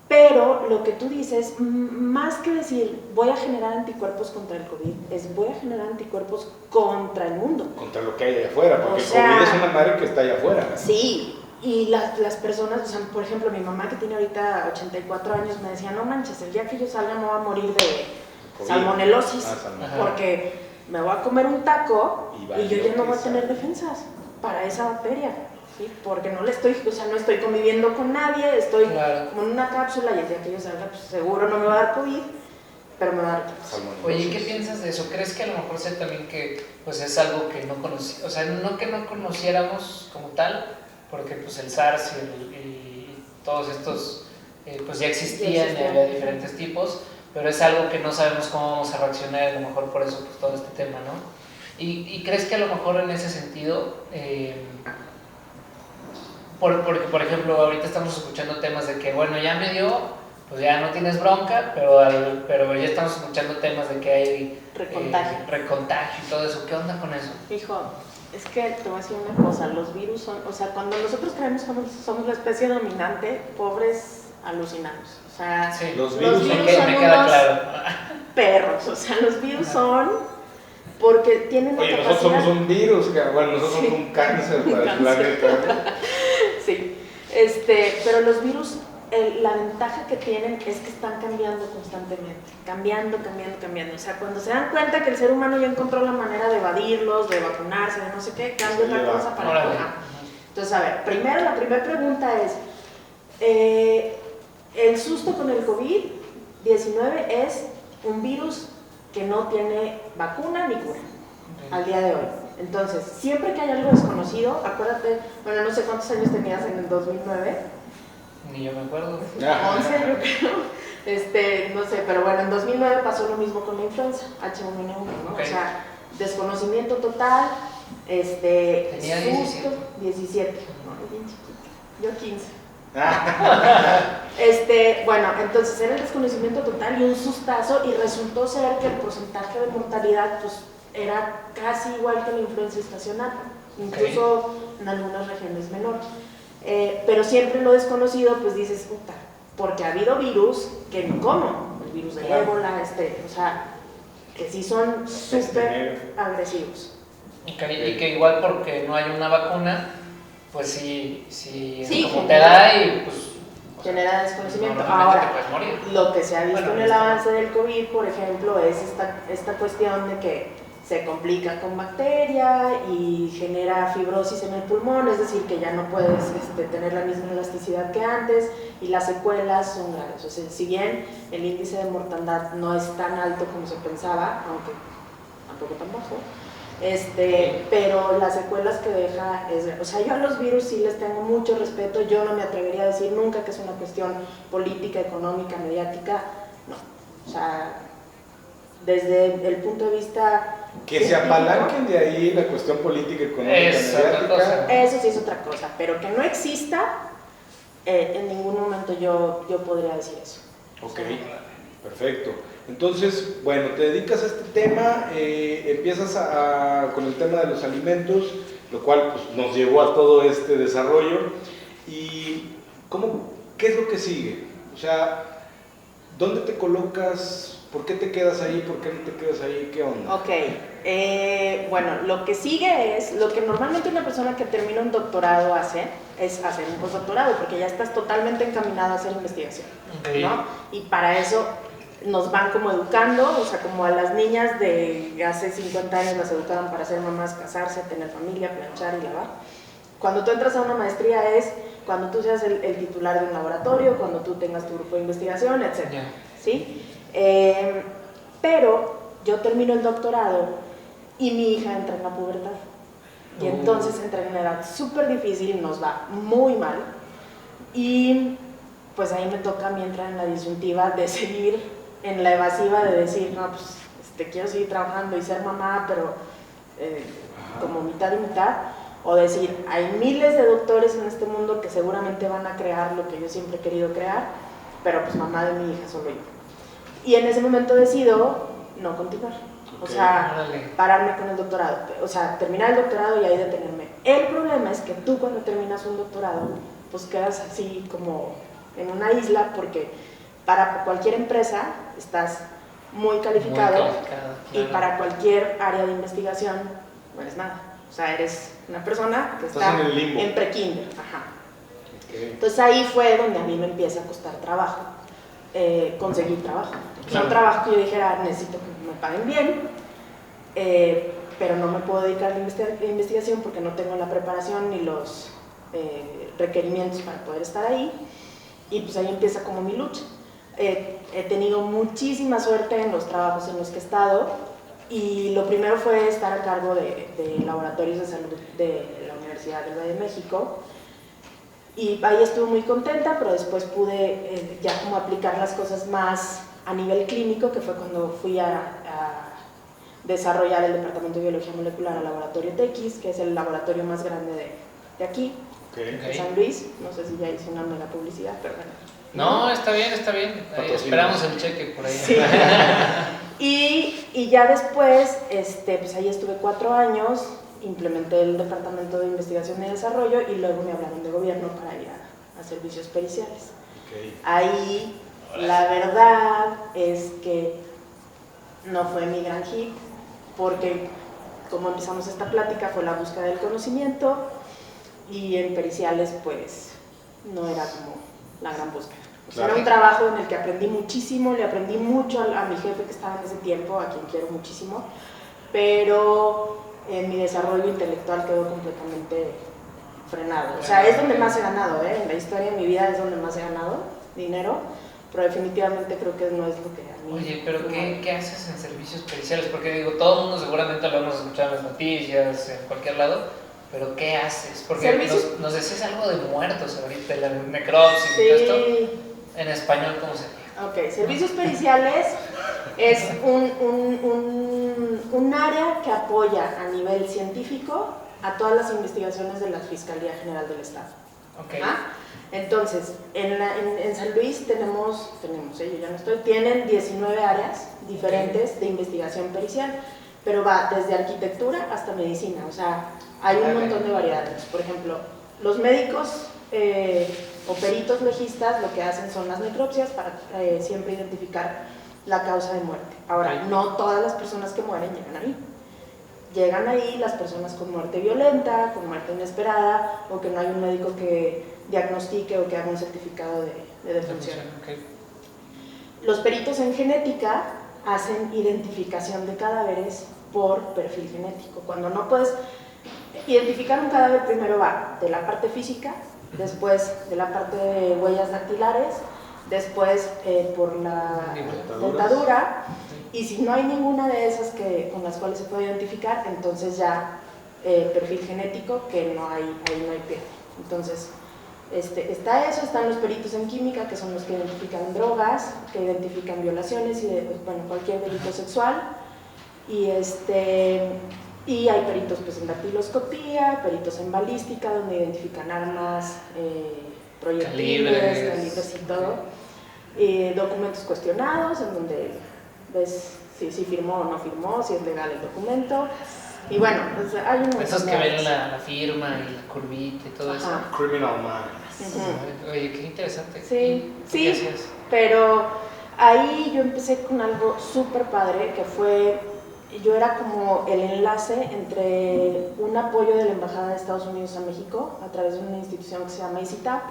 Pero lo que tú dices, más que decir voy a generar anticuerpos contra el COVID, es voy a generar anticuerpos contra el mundo. Contra lo que hay allá afuera, porque el COVID es una madre que está allá afuera. Sí, y las personas, o sea, por ejemplo, mi mamá que tiene ahorita 84 años me decía, no manches, el día que yo salga me voy a morir de salmonelosis, porque me voy a comer un taco y yo ya no voy a tener defensas para esa bacteria. ¿Sí? Porque no estoy conviviendo con nadie, estoy como en una cápsula y el día que yo salga, pues seguro no me va a dar COVID, pero me va a dar COVID. Oye, ¿qué piensas de eso? ¿Crees que a lo mejor sea también que pues es algo que no conocíamos, o sea, no que no conociéramos como tal, porque pues el SARS y todos estos pues ya existían y había diferentes tipos, pero es algo que no sabemos cómo vamos a reaccionar, a lo mejor por eso pues todo este tema, ¿no? ¿Y crees que a lo mejor en ese sentido... porque, por ejemplo, ahorita estamos escuchando temas de que, bueno, ya me dio, pues ya no tienes bronca, pero ya estamos escuchando temas de que hay recontagio y todo eso. ¿Qué onda con eso? Hijo, es que te voy a decir una cosa, los virus son, o sea, cuando nosotros creemos que somos la especie dominante, pobres alucinados. O sea, sí, los virus son me queda claro. Perros, o sea, los virus son... porque tienen Oye, nosotros somos un virus, bueno, nosotros somos un cáncer para el planeta. Sí, pero los virus, la ventaja que tienen es que están cambiando constantemente, cambiando. O sea, cuando se dan cuenta que el ser humano ya encontró la manera de evadirlos, de vacunarse, de no sé qué, cambia otra cosa para vacunar. Entonces, a ver, primero la primera pregunta es, el susto con el COVID-19 es un virus que no tiene vacuna ni cura al día de hoy. Entonces, siempre que hay algo desconocido, acuérdate, bueno, no sé cuántos años tenías en el 2009. Ni yo me acuerdo. 11, yo creo. No sé, pero bueno, en 2009 pasó lo mismo con la influenza, H1N1, ¿no? Okay. O sea, desconocimiento total, tenía susto, 17. No, bien chiquita. Yo 15. Bueno, entonces era el desconocimiento total y un sustazo, y resultó ser que el porcentaje de mortalidad pues era casi igual que la influenza estacional, incluso en algunas regiones menor. Pero siempre lo desconocido pues dices, puta, porque ha habido virus que no como, el virus de ébola, o sea, que sí son súper agresivos. Y que igual porque no hay una vacuna, pues sí como genera, te da y pues... genera desconocimiento. Ahora, lo que se ha visto en el avance del COVID, por ejemplo, es esta cuestión de que se complica con bacteria y genera fibrosis en el pulmón, es decir, que ya no puedes tener la misma elasticidad que antes, y las secuelas son graves. O sea, si bien el índice de mortandad no es tan alto como se pensaba, aunque tampoco tan bajo, pero las secuelas que deja o sea, yo a los virus sí les tengo mucho respeto, yo no me atrevería a decir nunca que es una cuestión política, económica, mediática, no. O sea, desde el punto de vista que se apalanquen de ahí la cuestión política, económica, mediática. Eso sí es otra cosa, pero que no exista, en ningún momento yo podría decir eso. Ok, perfecto. Entonces, bueno, te dedicas a este tema, empiezas con el tema de los alimentos, lo cual pues, nos llevó a todo este desarrollo. ¿Y qué es lo que sigue? O sea, ¿dónde te colocas? ¿Por qué te quedas ahí? ¿Por qué no te quedas ahí? ¿Qué onda? Ok, bueno, lo que sigue es, lo que normalmente una persona que termina un doctorado hace, es hacer un postdoctorado, porque ya estás totalmente encaminado a hacer investigación, ¿no? Y para eso nos van como educando, o sea, como a las niñas de hace 50 años las educaban para ser mamás, casarse, tener familia, planchar y lavar. cuando tú entras a una maestría es cuando tú seas el titular de un laboratorio, cuando tú tengas tu grupo de investigación, etc. Ya. ¿Sí? Pero yo termino el doctorado y mi hija entra en la pubertad. Y entonces entra en una edad súper difícil, nos va muy mal. Y pues ahí me toca a mí entrar en la disyuntiva de seguir en la evasiva de decir, no, pues quiero seguir trabajando y ser mamá, pero como mitad y mitad. O decir, hay miles de doctores en este mundo que seguramente van a crear lo que yo siempre he querido crear, pero pues mamá de mi hija solo yo. Y en ese momento decido no continuar. O sea, pararme con el doctorado. O sea, terminar el doctorado y ahí detenerme. El problema es que tú cuando terminas un doctorado, pues quedas así como en una isla porque para cualquier empresa estás muy calificado, claro. Y para cualquier área de investigación no eres nada. O sea, eres una persona que está en pre-kinder. Ajá. Okay. Entonces ahí fue donde a mí me empieza a costar trabajo, conseguir trabajo. O sea, un trabajo que yo dijera, necesito que me paguen bien, pero no me puedo dedicar a la investigación porque no tengo la preparación ni los requerimientos para poder estar ahí. Y pues ahí empieza como mi lucha. He tenido muchísima suerte en los trabajos en los que he estado. Y lo primero fue estar a cargo de laboratorios de salud de la Universidad del Valle de México. Y ahí estuve muy contenta, pero después pude ya como aplicar las cosas más a nivel clínico, que fue cuando fui a desarrollar el Departamento de Biología Molecular al Laboratorio TX, que es el laboratorio más grande de aquí, de San Luis. No sé si ya hice una mega publicidad, pero bueno. No, está bien. Esperamos el cheque por ahí. Sí. Y ya después, pues ahí estuve 4 años, implementé el Departamento de Investigación y Desarrollo y luego me hablaron de gobierno para ir a servicios periciales. Okay. Ahí la verdad es que no fue mi gran hit, porque como empezamos esta plática fue la búsqueda del conocimiento y en periciales pues no era como la gran búsqueda. O sea, era un trabajo en el que aprendí muchísimo, le aprendí mucho a mi jefe que estaba en ese tiempo, a quien quiero muchísimo, pero mi desarrollo intelectual quedó completamente frenado. O sea, es donde más he ganado, en la historia de mi vida es donde más he ganado dinero, pero definitivamente creo que no es lo que a mí... Oye, pero ¿qué haces en servicios periciales? Porque digo, todo el mundo seguramente lo hemos escuchado en las noticias, en cualquier lado, pero ¿qué haces? Porque nos decías algo de muertos ahorita, la necropsia y todo esto. En español, ¿cómo se llama? Ok, servicios periciales es un área que apoya a nivel científico a todas las investigaciones de la Fiscalía General del Estado. Okay. Entonces, en San Luis tenemos, yo ya no estoy, tienen 19 áreas diferentes de investigación pericial, pero va desde arquitectura hasta medicina, o sea, hay un montón de variedades. Por ejemplo, los médicos o peritos legistas lo que hacen son las necropsias para siempre identificar la causa de muerte. Ahora, no todas las personas que mueren llegan ahí. Llegan ahí las personas con muerte violenta, con muerte inesperada, o que no hay un médico que diagnostique o que haga un certificado de defunción. Okay. Los peritos en genética hacen identificación de cadáveres por perfil genético. Cuando no puedes identificar un cadáver, primero va de la parte física, después de la parte de huellas dactilares, después por la dentadura, y si no hay ninguna de esas con las cuales se puede identificar, entonces ya perfil genético, que ahí no hay pierde. Entonces, está eso, están los peritos en química, que son los que identifican drogas, que identifican violaciones y cualquier delito sexual, y hay peritos pues, en dactiloscopía, peritos en balística, donde identifican armas, proyectiles, calibres y todo. Documentos cuestionados, en donde ves si firmó o no firmó, si es legal el documento. Y bueno, pues hay un montón. Esos que ven la firma y la curvita y todo eso. Criminal Minds. Oye, qué interesante. Sí, pero ahí yo empecé con algo súper padre, que fue... Yo era como el enlace entre un apoyo de la Embajada de Estados Unidos a México a través de una institución que se llama ICITAP,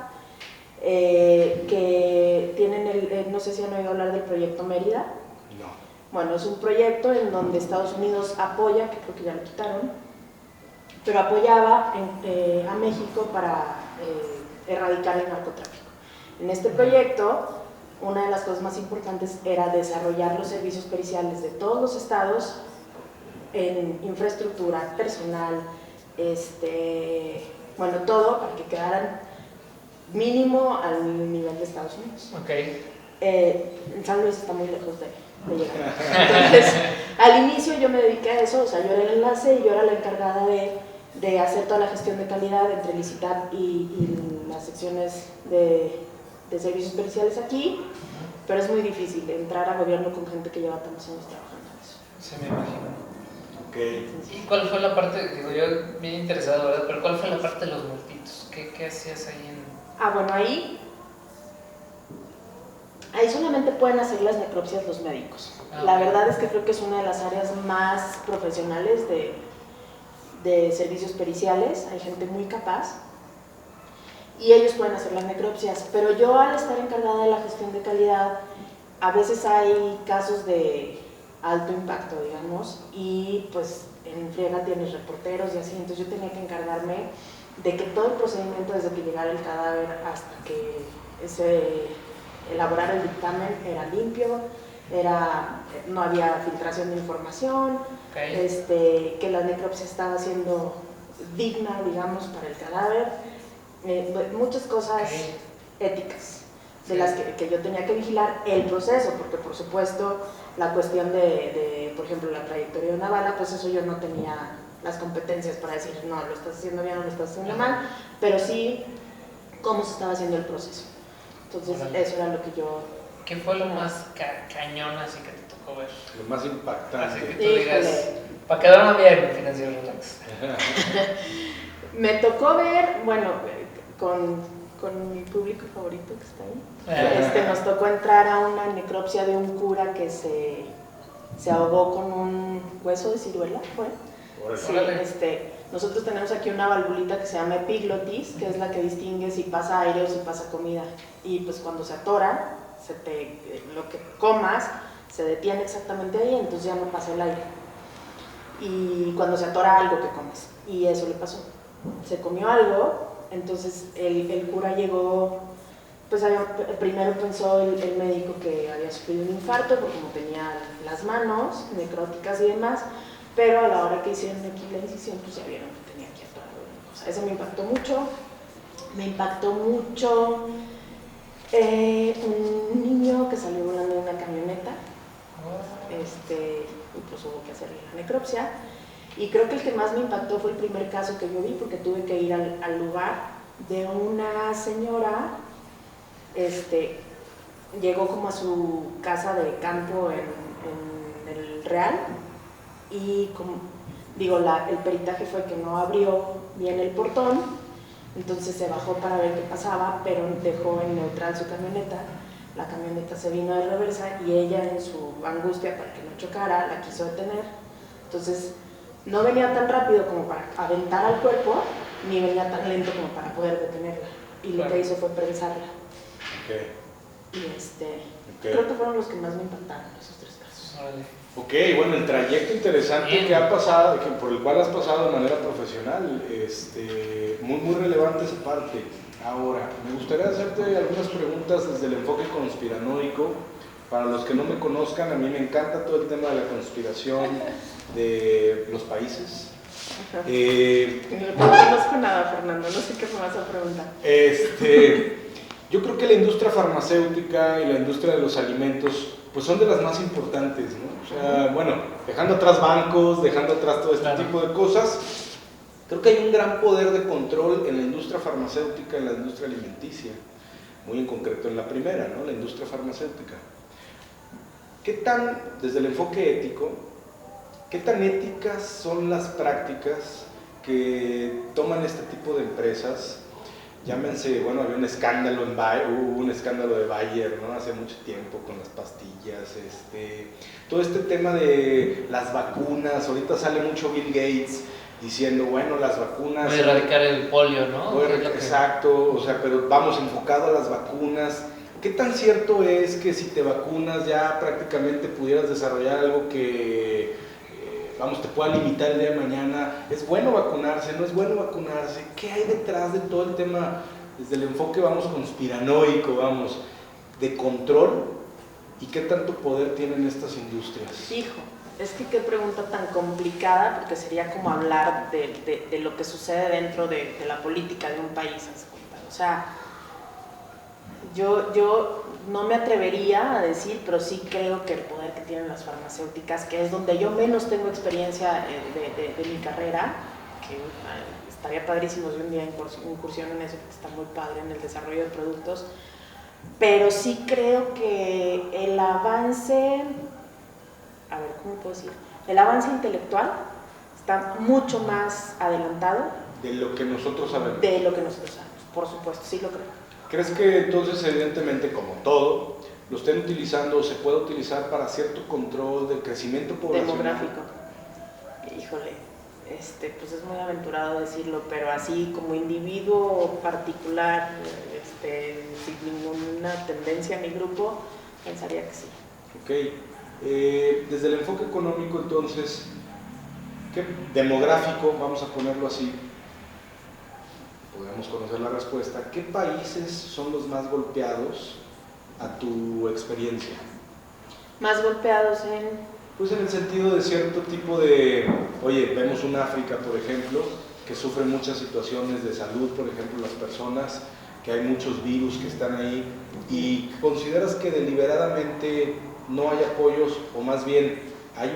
que tienen no sé si han oído hablar del proyecto Mérida. No. Bueno, es un proyecto en donde Estados Unidos apoya, que creo que ya lo quitaron, pero apoyaba a México para erradicar el narcotráfico. En este proyecto, una de las cosas más importantes era desarrollar los servicios periciales de todos los estados en infraestructura, personal, bueno, todo para que quedaran mínimo al nivel de Estados Unidos. Okay. San Luis está muy lejos de llegar. Entonces, al inicio yo me dediqué a eso, o sea, yo era el enlace y yo era la encargada de hacer toda la gestión de calidad entre Licitat y las secciones de servicios periciales aquí, pero es muy difícil entrar a gobierno con gente que lleva tantos años trabajando en eso. Sí, me imagino. Okay. ¿Y cuál fue la parte, digo yo bien interesado, ¿verdad? Pero cuál fue la parte de los multitos? ¿Qué hacías ahí en...? Bueno, ahí solamente pueden hacer las necropsias los médicos. La verdad es que creo que es una de las áreas más profesionales de servicios periciales, hay gente muy capaz y ellos pueden hacer las necropsias, pero yo al estar encargada de la gestión de calidad, a veces hay casos de alto impacto, digamos, y pues en friega tienes reporteros y así, entonces yo tenía que encargarme de que todo el procedimiento desde que llegara el cadáver hasta que se elaborara el dictamen era limpio, no había filtración de información, Okay. que la necropsia estaba siendo digna, digamos, para el cadáver, muchas cosas Okay. éticas de las que yo tenía que vigilar el proceso, porque por supuesto la cuestión de por ejemplo, la trayectoria de una bala, pues eso yo no tenía las competencias para decir, no, lo estás haciendo bien o lo estás haciendo mal, pero sí cómo se estaba haciendo el proceso. Entonces, eso era lo que yo... ¿Qué fue lo más cañón así que te tocó ver? Lo más impactante. Así que tú digas, para quedarme bien, Financiero Relax. Me tocó ver, bueno, con mi público favorito que está ahí, nos tocó entrar a una necropsia de un cura que se ahogó con un hueso de ciruela, ¿fue? Sí, nosotros tenemos aquí una valvulita que se llama epiglotis, que es la que distingue si pasa aire o si pasa comida. Y pues cuando se atora, lo que comas se detiene exactamente ahí, entonces ya no pasa el aire. Y cuando se atora algo que comes, y eso le pasó. Se comió algo, entonces el cura llegó, pues primero pensó el médico que había sufrido un infarto, porque como tenía las manos necróticas y demás, pero a la hora que hicieron aquí la incisión, pues ya vieron que tenía aquí atorado una cosa. Eso me impactó mucho. Me impactó mucho un niño que salió volando de una camioneta, y pues hubo que hacerle la necropsia. Y creo que el que más me impactó fue el primer caso que yo vi, porque tuve que ir al lugar de una señora, llegó como a su casa de campo en el Real, y el peritaje fue que no abrió bien el portón, entonces se bajó para ver qué pasaba, pero dejó en neutral su camioneta. La camioneta se vino de reversa y ella, en su angustia para que no chocara, la quiso detener. Entonces no venía tan rápido como para aventar al cuerpo, ni venía tan lento como para poder detenerla, y lo que hizo fue prensarla. Okay. Y creo que fueron los que más me impactaron, esos tres casos. Ok, bueno, el trayecto interesante que ha pasado, por el cual has pasado de manera profesional, muy relevante esa parte. Ahora, me gustaría hacerte algunas preguntas desde el enfoque conspiranoico. Para los que no me conozcan, a mí me encanta todo el tema de la conspiración de los países. No conozco nada, Fernando, no sé qué me vas a preguntar. Yo creo que la industria farmacéutica y la industria de los alimentos pues son de las más importantes, ¿no? O sea, bueno, dejando atrás bancos, dejando atrás todo este tipo de cosas, creo que hay un gran poder de control en la industria farmacéutica, en la industria alimenticia, muy en concreto en la primera, ¿no? La industria farmacéutica. ¿Qué tan, desde el enfoque ético, qué tan éticas son las prácticas que toman este tipo de empresas? Llámense, bueno, había un escándalo hubo un escándalo de Bayer, ¿no? Hace mucho tiempo con las pastillas, todo este tema de las vacunas. Ahorita sale mucho Bill Gates diciendo, bueno, las vacunas... Voy a erradicar el polio, ¿no? Exacto, o sea, pero vamos enfocado a las vacunas. ¿Qué tan cierto es que si te vacunas ya prácticamente pudieras desarrollar algo que vamos, te pueda limitar el día de mañana. ¿Es bueno vacunarse? ¿No es bueno vacunarse? ¿Qué hay detrás de todo el tema? Desde el enfoque, vamos, conspiranoico, vamos, de control, ¿y qué tanto poder tienen estas industrias? Hijo, es que qué pregunta tan complicada, porque sería como hablar de lo que sucede dentro de la política de un país, ¿se cuenta? O sea, yo no me atrevería a decir, pero sí creo que el poder que tienen las farmacéuticas, que es donde yo menos tengo experiencia de mi carrera, que estaría padrísimo si un día incursión en eso, porque está muy padre en el desarrollo de productos, pero sí creo que el avance, a ver, ¿cómo puedo decir? El avance intelectual está mucho más adelantado De lo que nosotros sabemos. de lo que nosotros sabemos, por supuesto, sí lo creo. ¿Crees que entonces, evidentemente, como todo, lo estén utilizando o se puede utilizar para cierto control del crecimiento poblacional? Demográfico. Híjole, pues es muy aventurado decirlo, pero así como individuo particular, sin ninguna tendencia a mi grupo, pensaría que sí. Ok. Desde el enfoque económico, entonces, demográfico, vamos a ponerlo así, podemos conocer la respuesta. ¿Qué países son los más golpeados a tu experiencia? Más golpeados en... Pues en el sentido de cierto tipo de, oye, vemos un África, por ejemplo, que sufre muchas situaciones de salud, por ejemplo, las personas, que hay muchos virus que están ahí, y consideras que deliberadamente no hay apoyos, o más bien hay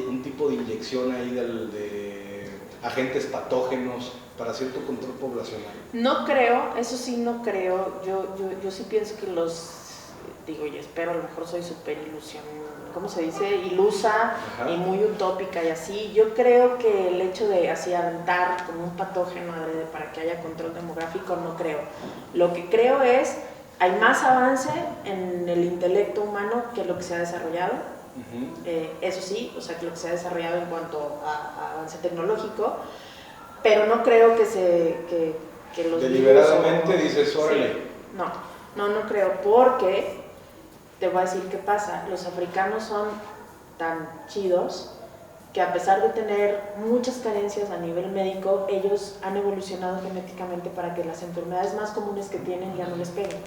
un tipo de inyección ahí de agentes patógenos para cierto control poblacional. No creo, eso sí no creo. Yo sí pienso que digo y espero, a lo mejor soy súper ilusión, ¿cómo se dice? Ilusa. Ajá. Y muy utópica y así. Yo creo que el hecho de así aventar como un patógeno para que haya control demográfico, no creo. Lo que creo es, hay más avance en el intelecto humano que lo que se ha desarrollado. Eso sí, o sea, que lo que se ha desarrollado en cuanto a avance tecnológico, pero no creo que los deliberadamente dices, órale. Sí, no creo, porque te voy a decir qué pasa. Los africanos son tan chidos que a pesar de tener muchas carencias a nivel médico, ellos han evolucionado genéticamente para que las enfermedades más comunes que tienen ya no les peguen.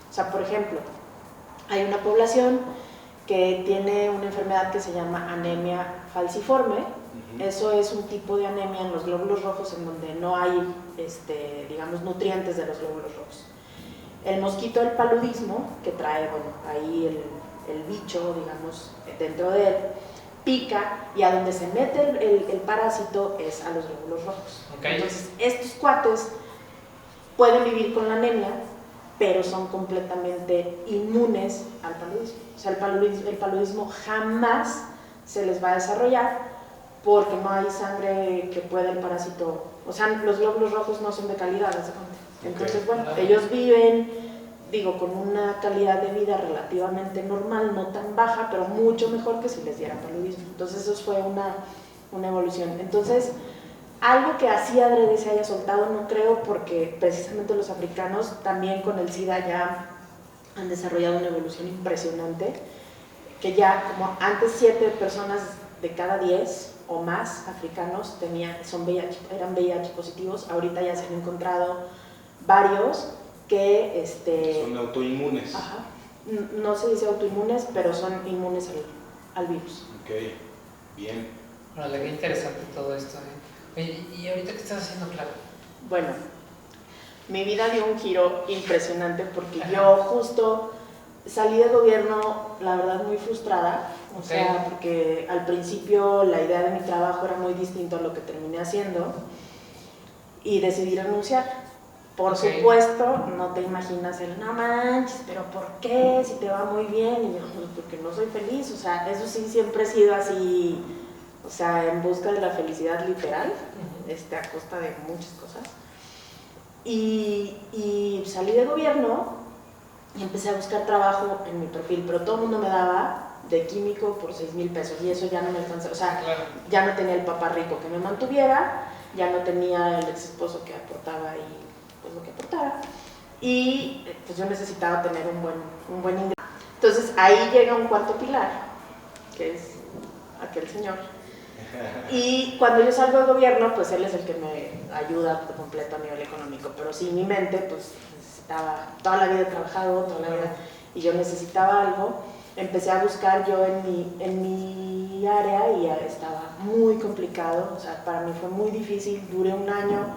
O sea, por ejemplo, hay una población que tiene una enfermedad que se llama anemia falciforme. Eso es un tipo de anemia en los glóbulos rojos en donde no hay, digamos, nutrientes de los glóbulos rojos. El mosquito del paludismo, que trae, bueno, ahí el bicho, digamos, dentro de él, pica y a donde se mete el parásito es a los glóbulos rojos. Okay. Entonces, estos cuates pueden vivir con la anemia, pero son completamente inmunes al paludismo. O sea, el paludismo jamás se les va a desarrollar porque no hay sangre que pueda el parásito, o sea, los glóbulos rojos no son de calidad, ¿se cuenta? Entonces, bueno, ellos viven, digo, con una calidad de vida relativamente normal, no tan baja, pero mucho mejor que si les diera paludismo. Entonces, eso fue una evolución. Entonces, algo que así adrede se haya soltado, no creo, porque precisamente los africanos también con el SIDA ya han desarrollado una evolución impresionante, que ya como antes 7 personas de cada 10 o más africanos eran VIH positivos, ahorita ya se han encontrado varios que son autoinmunes. Ajá, no se dice autoinmunes, pero son inmunes al virus. Ok, bien. Órale, qué interesante todo esto. Oye, ¿y ahorita qué estás haciendo, Clara? Bueno, mi vida dio un giro impresionante porque yo justo salí de gobierno, la verdad, muy frustrada. O sea, porque al principio la idea de mi trabajo era muy distinto a lo que terminé haciendo y decidí renunciar. Por supuesto, no te imaginas no manches, pero ¿por qué? Si te va muy bien. Y yo, porque no soy feliz. O sea, eso sí siempre he sido así, o sea, en busca de la felicidad literal, a costa de muchas cosas. Y salí de gobierno y empecé a buscar trabajo en mi perfil, pero todo el mundo me daba de químico por 6,000 pesos y eso ya no me alcanzaba. O sea, ya no tenía el papá rico que me mantuviera, ya no tenía el ex esposo que aportaba y pues lo que aportara, y pues yo necesitaba tener un buen ingreso. Entonces ahí llega un cuarto pilar, que es aquel señor, Y cuando yo salgo de gobierno, pues él es el que me ayuda por completo a nivel económico, pero sí, mi mente, pues necesitaba, toda la vida he trabajado, toda la vida, y yo necesitaba algo. Empecé a buscar yo en mi área y estaba muy complicado, o sea, para mí fue muy difícil, duré un año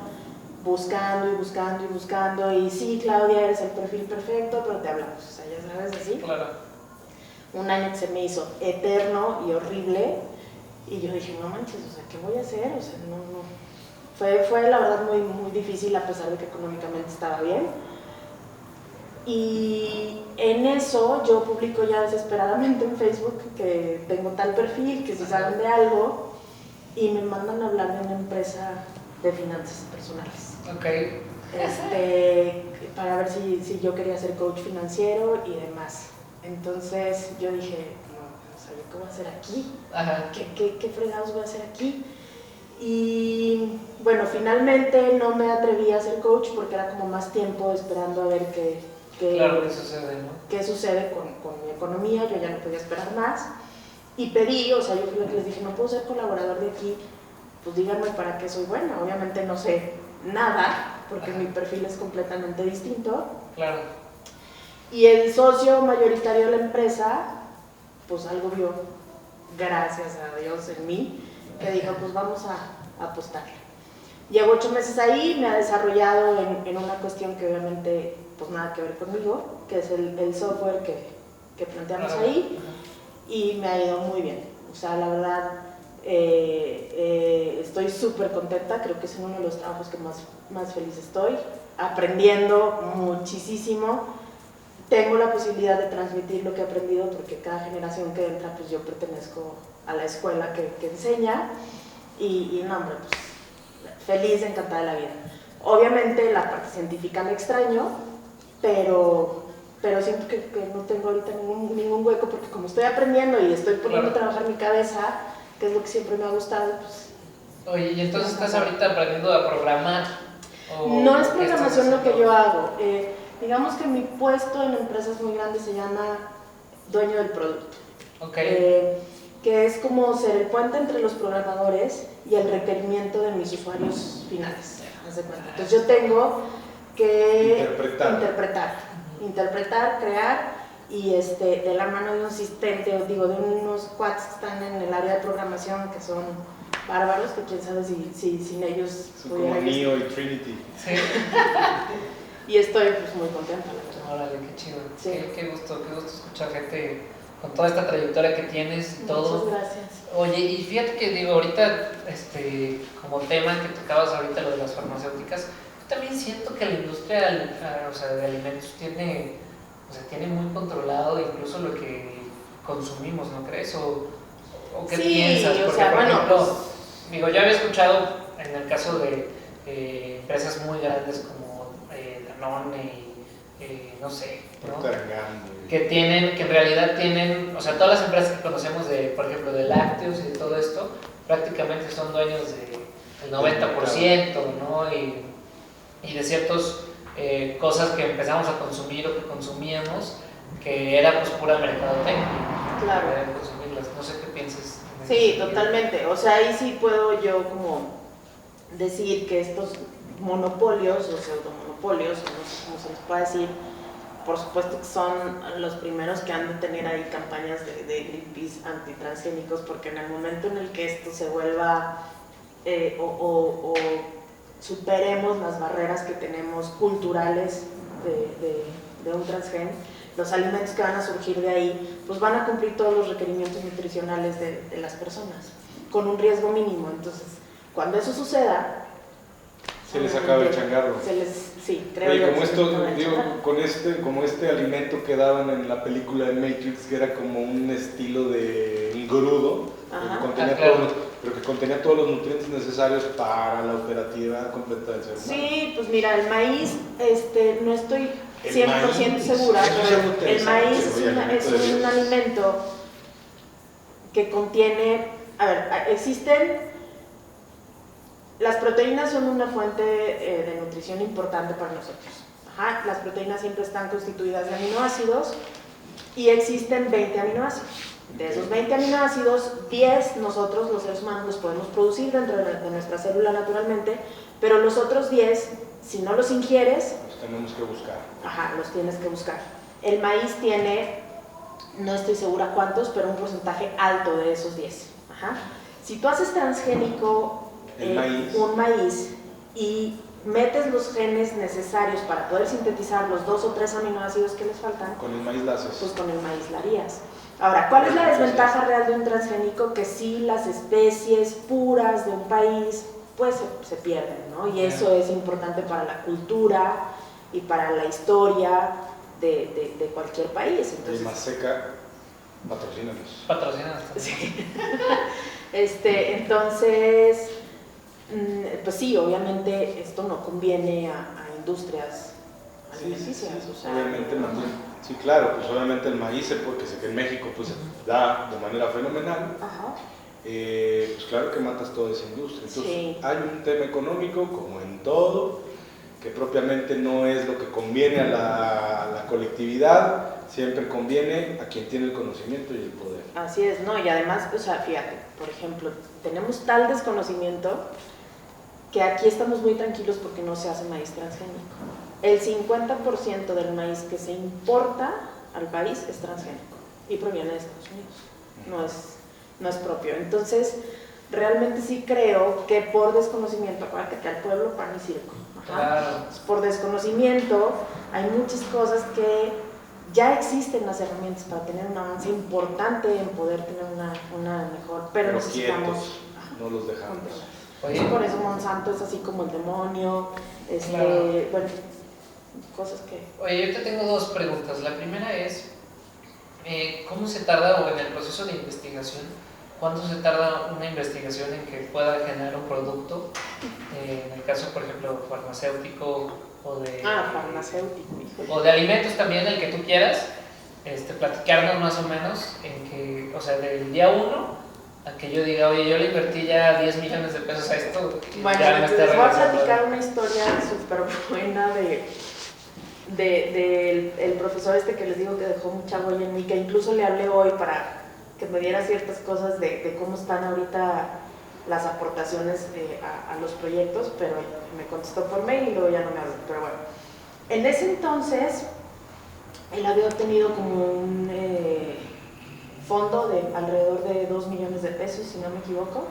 buscando y buscando y buscando, y sí, Claudia, eres el perfil perfecto, pero te hablamos, o sea, ya sabes, así. Claro. Un año que se me hizo eterno y horrible, y yo dije, no manches, o sea, ¿qué voy a hacer? O sea, no. Fue la verdad muy, muy difícil, a pesar de que económicamente estaba bien. Y en eso yo publico ya desesperadamente en Facebook que tengo tal perfil, que si saben de algo, y me mandan a hablar de una empresa de finanzas personales. Ok. Para ver si yo quería ser coach financiero y demás. Entonces yo dije, no, o sea, ¿yo qué voy a hacer aquí? Ajá. ¿Qué fregados voy a hacer aquí? Y bueno, finalmente no me atreví a ser coach porque era como más tiempo esperando a ver Claro, ¿qué sucede, no? qué sucede con mi economía. Yo ya no podía esperar más. Y pedí, o sea, yo fui la que les dije, no puedo ser colaborador de aquí, pues díganme para qué soy buena. Obviamente no sé nada, porque mi perfil es completamente distinto. Claro. Y el socio mayoritario de la empresa, pues algo vio, gracias a Dios, en mí, que dijo, pues vamos a apostarle. Llevo 8 meses ahí, me ha desarrollado en una cuestión que obviamente pues nada que ver conmigo, que es el software que planteamos ahí, y me ha ido muy bien. O sea, la verdad, estoy súper contenta, creo que es uno de los trabajos que más feliz estoy, aprendiendo muchísimo. Tengo la posibilidad de transmitir lo que he aprendido porque cada generación que entra, pues yo pertenezco a la escuela que enseña, y no, hombre, pues feliz, encantada de la vida. Obviamente la parte científica me extraño, pero siento que no tengo ahorita ningún hueco, porque como estoy aprendiendo y estoy poniendo a trabajar mi cabeza, que es lo que siempre me ha gustado, pues... Oye, ¿y entonces estás ahorita aprendiendo a programar? No es programación lo que yo hago. Digamos que mi puesto en empresas muy grandes se llama dueño del producto. Ok. Que es como ser el puente entre los programadores y el requerimiento de mis usuarios finales. ¿Haz de cuenta? Entonces yo tengo que interpretar, crear, y de la mano de un asistente, de unos cuates que están en el área de programación, que son bárbaros, que quién sabe si sin ellos pudiera... Como Neo y Trinity. Sí. Y estoy pues muy contenta, la verdad. Órale, qué chido. Sí. Qué gusto escuchar gente con toda esta trayectoria que tienes y todo. Muchas gracias. Oye, y fíjate que ahorita, como tema que tocabas ahorita, lo de las farmacéuticas, yo también siento que la industria de alimentos tiene muy controlado incluso lo que consumimos, ¿no crees? ¿O qué piensas? Porque, por ejemplo, yo había escuchado en el caso de empresas muy grandes como Danone y no sé, ¿no? Que en realidad tienen, o sea, todas las empresas que conocemos por ejemplo, de lácteos y de todo esto, prácticamente son dueños del 90%, ¿no? Y de ciertas cosas que empezamos a consumir o que consumíamos, que era pues pura mercadotecnia. Claro. Consumirlas. No sé qué piensas. Sí, totalmente. O sea, ahí sí puedo yo como decir que estos monopolios o pseudomonopolios, o no sé cómo se les puede decir, por supuesto que son los primeros que han de tener ahí campañas de Greenpeace antitransgénicos, porque en el momento en el que esto se vuelva o superemos las barreras que tenemos culturales de un transgen, los alimentos que van a surgir de ahí pues van a cumplir todos los requerimientos nutricionales de las personas con un riesgo mínimo. Entonces, cuando eso suceda, se les acaba el changarro. Sí, creo. Oye, como esto, como este alimento que daban en la película de Matrix, que era como un estilo de engrudo, pero que contenía todos los nutrientes necesarios para la operativa completa del ser humano. Sí, pues mira, el maíz, no estoy 100% segura, pero el maíz es un alimento que contiene, las proteínas son una fuente de nutrición importante para nosotros. Las proteínas siempre están constituidas de aminoácidos y existen 20 aminoácidos. De esos 20 aminoácidos, 10 nosotros los seres humanos los podemos producir dentro de nuestra célula naturalmente, pero los otros 10, si no los ingieres, Los tenemos que buscar. ajá, los tienes que buscar. El maíz tiene, no estoy segura cuántos, pero un porcentaje alto de esos 10. Ajá. Si tú haces transgénico un maíz y metes los genes necesarios para poder sintetizar los 2 o 3 aminoácidos que les faltan, Con el maíz la haces. pues con el maíz la harías. Ahora, ¿cuál es la desventaja real de un transgénico? Que sí, las especies puras de un país pues se pierden, ¿no? Y eso es importante para la cultura y para la historia de cualquier país. Entonces, Y más seca, patrocínanos. Patrocinados. sí. Entonces, pues sí, obviamente esto no conviene a industrias alimenticias. Sí, o sea, obviamente mantiene. Sí, claro, pues obviamente el maíz, porque sé que en México pues da de manera fenomenal. Ajá. Pues claro que matas toda esa industria. Entonces Sí. hay un tema económico, como en todo, que propiamente no es lo que conviene a la colectividad, siempre conviene a quien tiene el conocimiento y el poder. Así es, ¿no? Y además, o sea, fíjate, por ejemplo, tenemos tal desconocimiento que aquí estamos muy tranquilos porque no se hace maíz transgénico. El 50% del maíz que se importa al país es transgénico y proviene de Estados Unidos, no es propio. Entonces, realmente sí creo que por desconocimiento, acuérdate que al pueblo pan y circo. Ajá. Claro. Por desconocimiento hay muchas cosas que ya existen las herramientas para tener un avance importante en poder tener una mejor, pero necesitamos quietos, no los dejamos. Oye, por eso Monsanto es así como el demonio, Claro. bueno, cosas que... Oye, yo te tengo dos preguntas. La primera es, ¿cómo se tarda, o en el proceso de investigación, cuánto se tarda una investigación en que pueda generar un producto? En el caso, por ejemplo, farmacéutico o de... farmacéutico, hijo. O de alimentos también, el que tú quieras, platicarnos más o menos en que, o sea, del día 1 a que yo diga, oye, yo le invertí ya 10 millones de pesos a esto. Bueno, ya me está les voy a regresando. platicar una historia súper buena del profesor que les digo que dejó mucha huella en mí, que incluso le hablé hoy para que me diera ciertas cosas de cómo están ahorita las aportaciones a los proyectos, pero me contestó por mail y luego ya no me habló. Pero bueno, en ese entonces él había obtenido como un fondo de alrededor de 2 millones de pesos, si no me equivoco,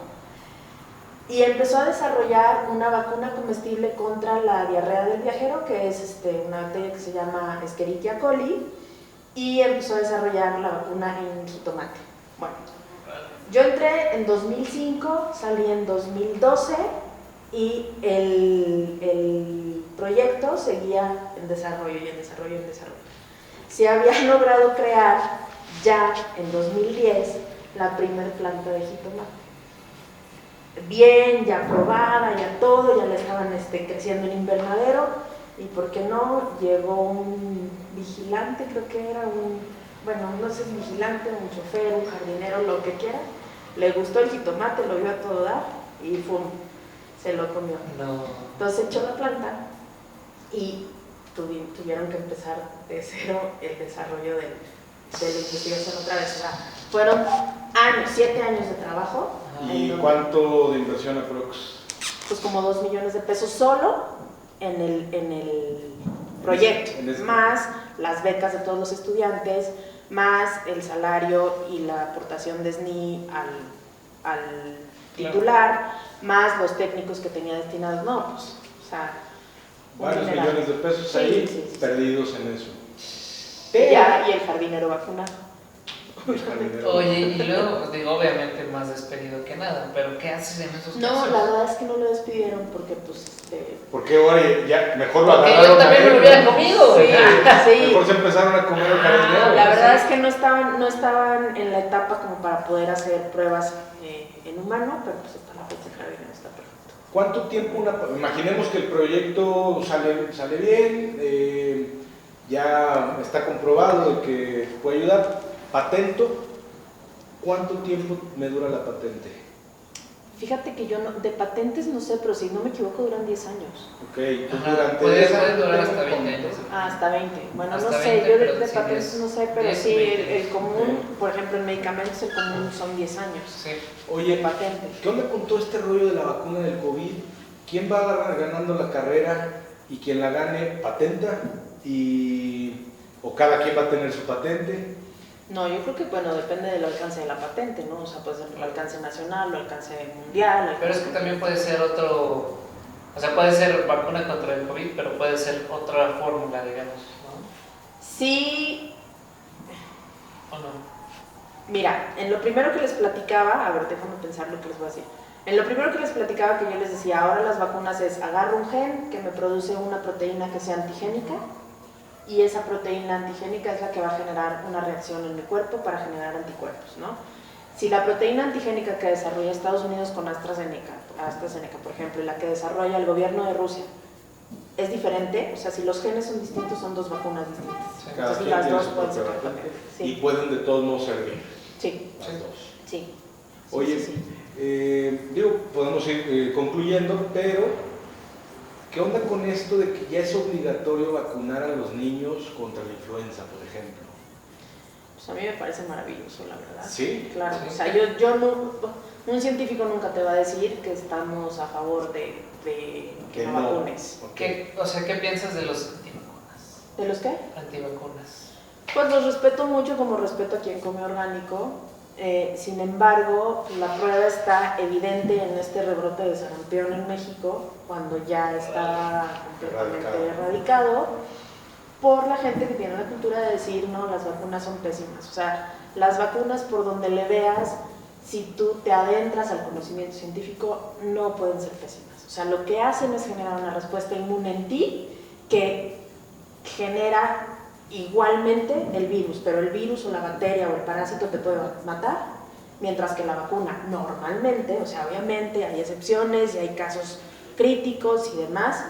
y empezó a desarrollar una vacuna comestible contra la diarrea del viajero, que es una bacteria que se llama Escherichia coli, y empezó a desarrollar la vacuna en jitomate. Bueno, yo entré en 2005, salí en 2012 y el proyecto seguía en desarrollo y en desarrollo y en desarrollo. Se había logrado crear ya en 2010 la primer planta de jitomate. Bien, ya aprobada, ya todo, ya la estaban creciendo en invernadero, y por qué no, llegó un vigilante, creo que era bueno, no sé si vigilante, un chofer, un jardinero, lo que quiera, le gustó el jitomate, lo vio a todo dar y ¡fum!, se lo comió. No. Entonces echó la planta y tuvieron que empezar de cero el desarrollo de la investigación otra vez. O sea, fueron años, 7 años de trabajo. ¿Y cuánto de inversión aprox? Pues como 2 millones de pesos solo en el proyecto, más las becas de todos los estudiantes, más el salario y la aportación de SNI al titular, más los técnicos que tenía destinados. No, pues, o sea, Varios millones de pesos ahí sí. perdidos en eso. Y el jardinero vacunado. Oye, y luego, digo, obviamente más despedido que nada, pero ¿qué haces en esos casos? No, la verdad es que no lo despidieron porque pues Porque oye, ya mejor lo Porque agarraron. yo también me lo hubiera comido, güey. sí. Mejor se empezaron a comer el jardinero. La verdad es que no estaban en la etapa como para poder hacer pruebas en humano, pero pues hasta la fecha el jardinero está perfecto. ¿Cuánto tiempo imaginemos que el proyecto sale bien, ya está comprobado de que puede ayudar? Patento, ¿cuánto tiempo me dura la patente? Fíjate que yo de patentes no sé, pero si no me equivoco duran 10 años. Ok, entonces Ajá, durante puede 10 años durar tengo hasta 20 punto. años. Hasta 20. Bueno, Hasta no sé, 20, yo pero de sí patentes 10, no sé, pero 10, sí, 20. el común, por ejemplo, en medicamentos el común son 10 años. Sí. Oye, De patente. ¿qué onda con todo este rollo de la vacuna del COVID? ¿Quién va ganando la carrera y quien la gane patenta? ¿O cada quien va a tener su patente? No, yo creo que, bueno, depende del alcance de la patente, ¿no? O sea, puede ser el alcance nacional, el alcance mundial. Pero es que también puede ser otro, o sea, puede ser vacuna contra el COVID, pero puede ser otra fórmula, digamos, ¿no? Sí, ¿O no? mira, en lo primero que les platicaba, a ver, déjame pensar lo que les voy a decir. En lo primero que les platicaba que yo les decía, ahora las vacunas es, agarro un gen que me produce una proteína que sea antigénica, y esa proteína antigénica es la que va a generar una reacción en mi cuerpo para generar anticuerpos, ¿no? Si la proteína antigénica que desarrolla Estados Unidos con AstraZeneca, por ejemplo, y la que desarrolla el gobierno de Rusia, es diferente, o sea, si los genes son distintos, son dos vacunas distintas. Sí. Cada Entonces quien las tiene dos su pueden ser propia patentes. patente. Y Sí, pueden de todos modos servir, sí, las dos. sí. Oye, Sí. digo, podemos ir concluyendo, pero ¿qué onda con esto de que ya es obligatorio vacunar a los niños contra la influenza, por ejemplo? Pues a mí me parece maravilloso, la verdad. ¿Sí? Claro, Sí. o sea, yo no, un científico nunca te va a decir que estamos a favor de que no vacunes. Ok. O sea, ¿qué piensas de los antivacunas? ¿De los qué? Antivacunas. Pues los respeto mucho como respeto a quien come orgánico. Sin embargo, la prueba está evidente en este rebrote de sarampión en México, cuando ya está completamente erradicado, por la gente que tiene la cultura de decir, no, las vacunas son pésimas. O sea, las vacunas, por donde le veas, si tú te adentras al conocimiento científico, no pueden ser pésimas. O sea, lo que hacen es generar una respuesta inmune en ti que genera igualmente el virus, pero el virus o la bacteria o el parásito te puede matar, mientras que la vacuna normalmente, o sea, obviamente hay excepciones y hay casos críticos y demás,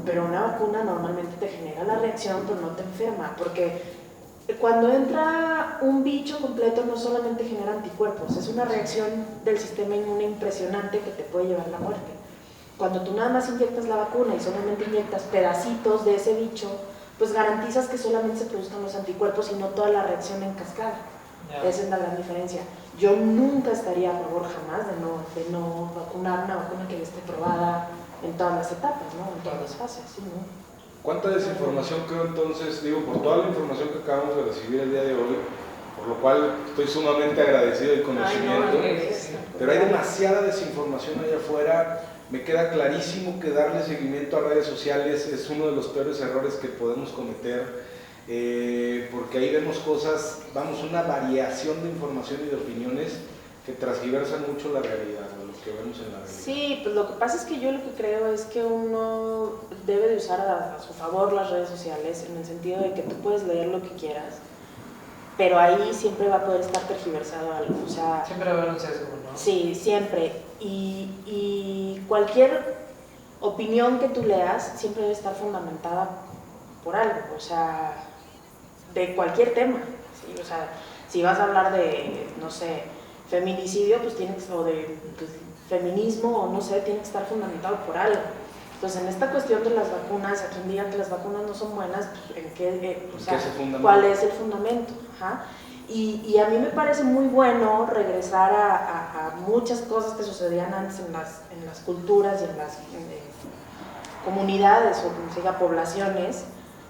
pero una vacuna normalmente te genera la reacción, pero no te enferma, porque cuando entra un bicho completo no solamente genera anticuerpos, es una reacción del sistema inmune impresionante que te puede llevar a la muerte. Cuando tú nada más inyectas la vacuna y solamente inyectas pedacitos de ese bicho, pues garantizas que solamente se produzcan los anticuerpos y no toda la reacción en cascada. Ya. Esa es la gran diferencia. Yo nunca estaría a favor jamás de no vacunar una vacuna que ya esté probada en todas las etapas, ¿no? En todas las fases, ¿sí, no? ¿Cuánta desinformación creo entonces, digo, por toda la información que acabamos de recibir el día de hoy, por lo cual estoy sumamente agradecido del conocimiento, pero hay demasiada desinformación allá afuera? Me queda clarísimo que darle seguimiento a redes sociales es uno de los peores errores que podemos cometer, porque ahí vemos cosas, vamos, una variación de información y de opiniones que transgiversan mucho la realidad, lo que vemos en la realidad. Sí, pues lo que pasa es que yo lo que creo es que uno debe de usar a su favor las redes sociales, en el sentido de que tú puedes leer lo que quieras, pero ahí siempre va a poder estar tergiversado algo, o sea... Siempre va a haber un sesgo, ¿no? Sí, siempre. Y cualquier opinión que tú leas siempre debe estar fundamentada por algo, o sea, de cualquier tema, ¿sí? O sea, si vas a hablar de, no sé, feminicidio, pues tienes, o de pues, feminismo, o no sé, tiene que estar fundamentado por algo. Entonces, en esta cuestión de las vacunas, a quien diga que las vacunas no son buenas, pues, ¿en qué, o sea, ¿cuál es el fundamento? Ajá. Y a mí me parece muy bueno regresar a muchas cosas que sucedían antes en las culturas y en las comunidades o como se diga poblaciones.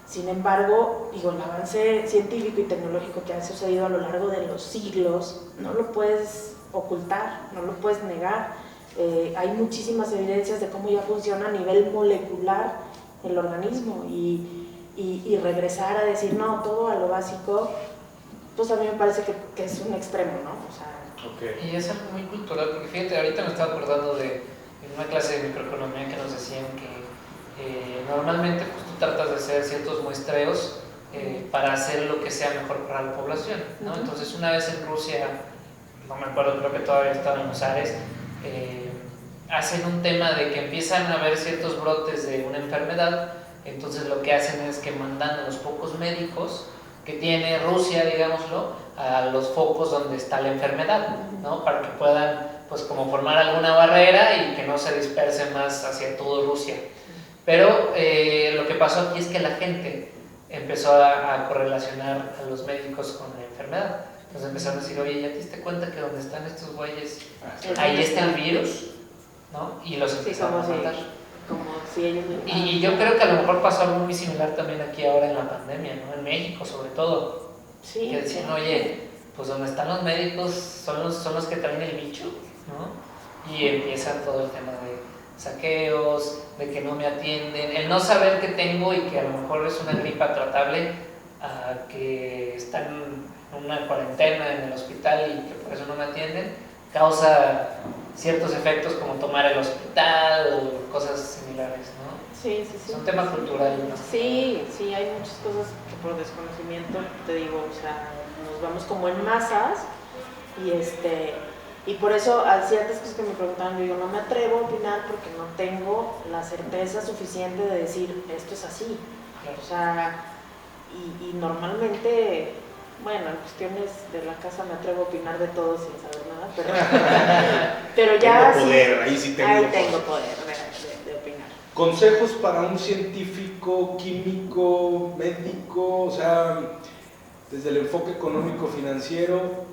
Sin embargo, digo, el avance científico y tecnológico que ha sucedido a lo largo de los siglos no lo puedes ocultar, no lo puedes negar. Hay muchísimas evidencias de cómo ya funciona a nivel molecular el organismo y regresar a decir no, todo a lo básico, pues a mí me parece que es un extremo, ¿no? O sea, Okay. Y es algo muy cultural, porque fíjate, ahorita me estaba acordando de una clase de microeconomía que nos decían que normalmente pues, tú tratas de hacer ciertos muestreos para hacer lo que sea mejor para la población, ¿no? Entonces una vez en Rusia, no me acuerdo, creo que todavía estaba en los Ares, hacen un tema de que empiezan a haber ciertos brotes de una enfermedad, entonces lo que hacen es que mandan a los pocos médicos que tiene Rusia, digámoslo, a los focos donde está la enfermedad, ¿no? Para que puedan, pues, como formar alguna barrera y que no se disperse más hacia todo Rusia. Pero lo que pasó aquí es que la gente empezó a correlacionar a los médicos con la enfermedad. Entonces empezaron a decir, oye, ¿ya te diste cuenta que donde están estos güeyes, ahí está el virus? ¿No? Y los empezaron a matar. Como si ellos... Y yo creo que a lo mejor pasó algo muy similar también aquí ahora en la pandemia, ¿no? En México sobre todo. Sí, que decían, oye, pues donde están los médicos son los que traen el bicho, ¿no? Y empieza todo el tema de saqueos, de que no me atienden, el no saber qué tengo y que a lo mejor es una gripa tratable, que están en una cuarentena en el hospital y que por eso no me atienden, causa ciertos efectos como tomar el hospital o cosas similares, ¿no? Sí, sí, sí. Es un tema cultural, ¿no? Sí, sí, hay muchas cosas que por desconocimiento, te digo, o sea, nos vamos como en masas y por eso a ciertas cosas que me preguntaban, yo digo, no me atrevo a opinar porque no tengo la certeza suficiente de decir, esto es así. Claro. O sea, y normalmente, bueno, en cuestiones de la casa me atrevo a opinar de todo sin saber nada, pero ya... Tengo poder, ahí sí tengo ahí tengo poder de opinar. Consejos para un científico, químico, médico, o sea, desde el enfoque económico-financiero,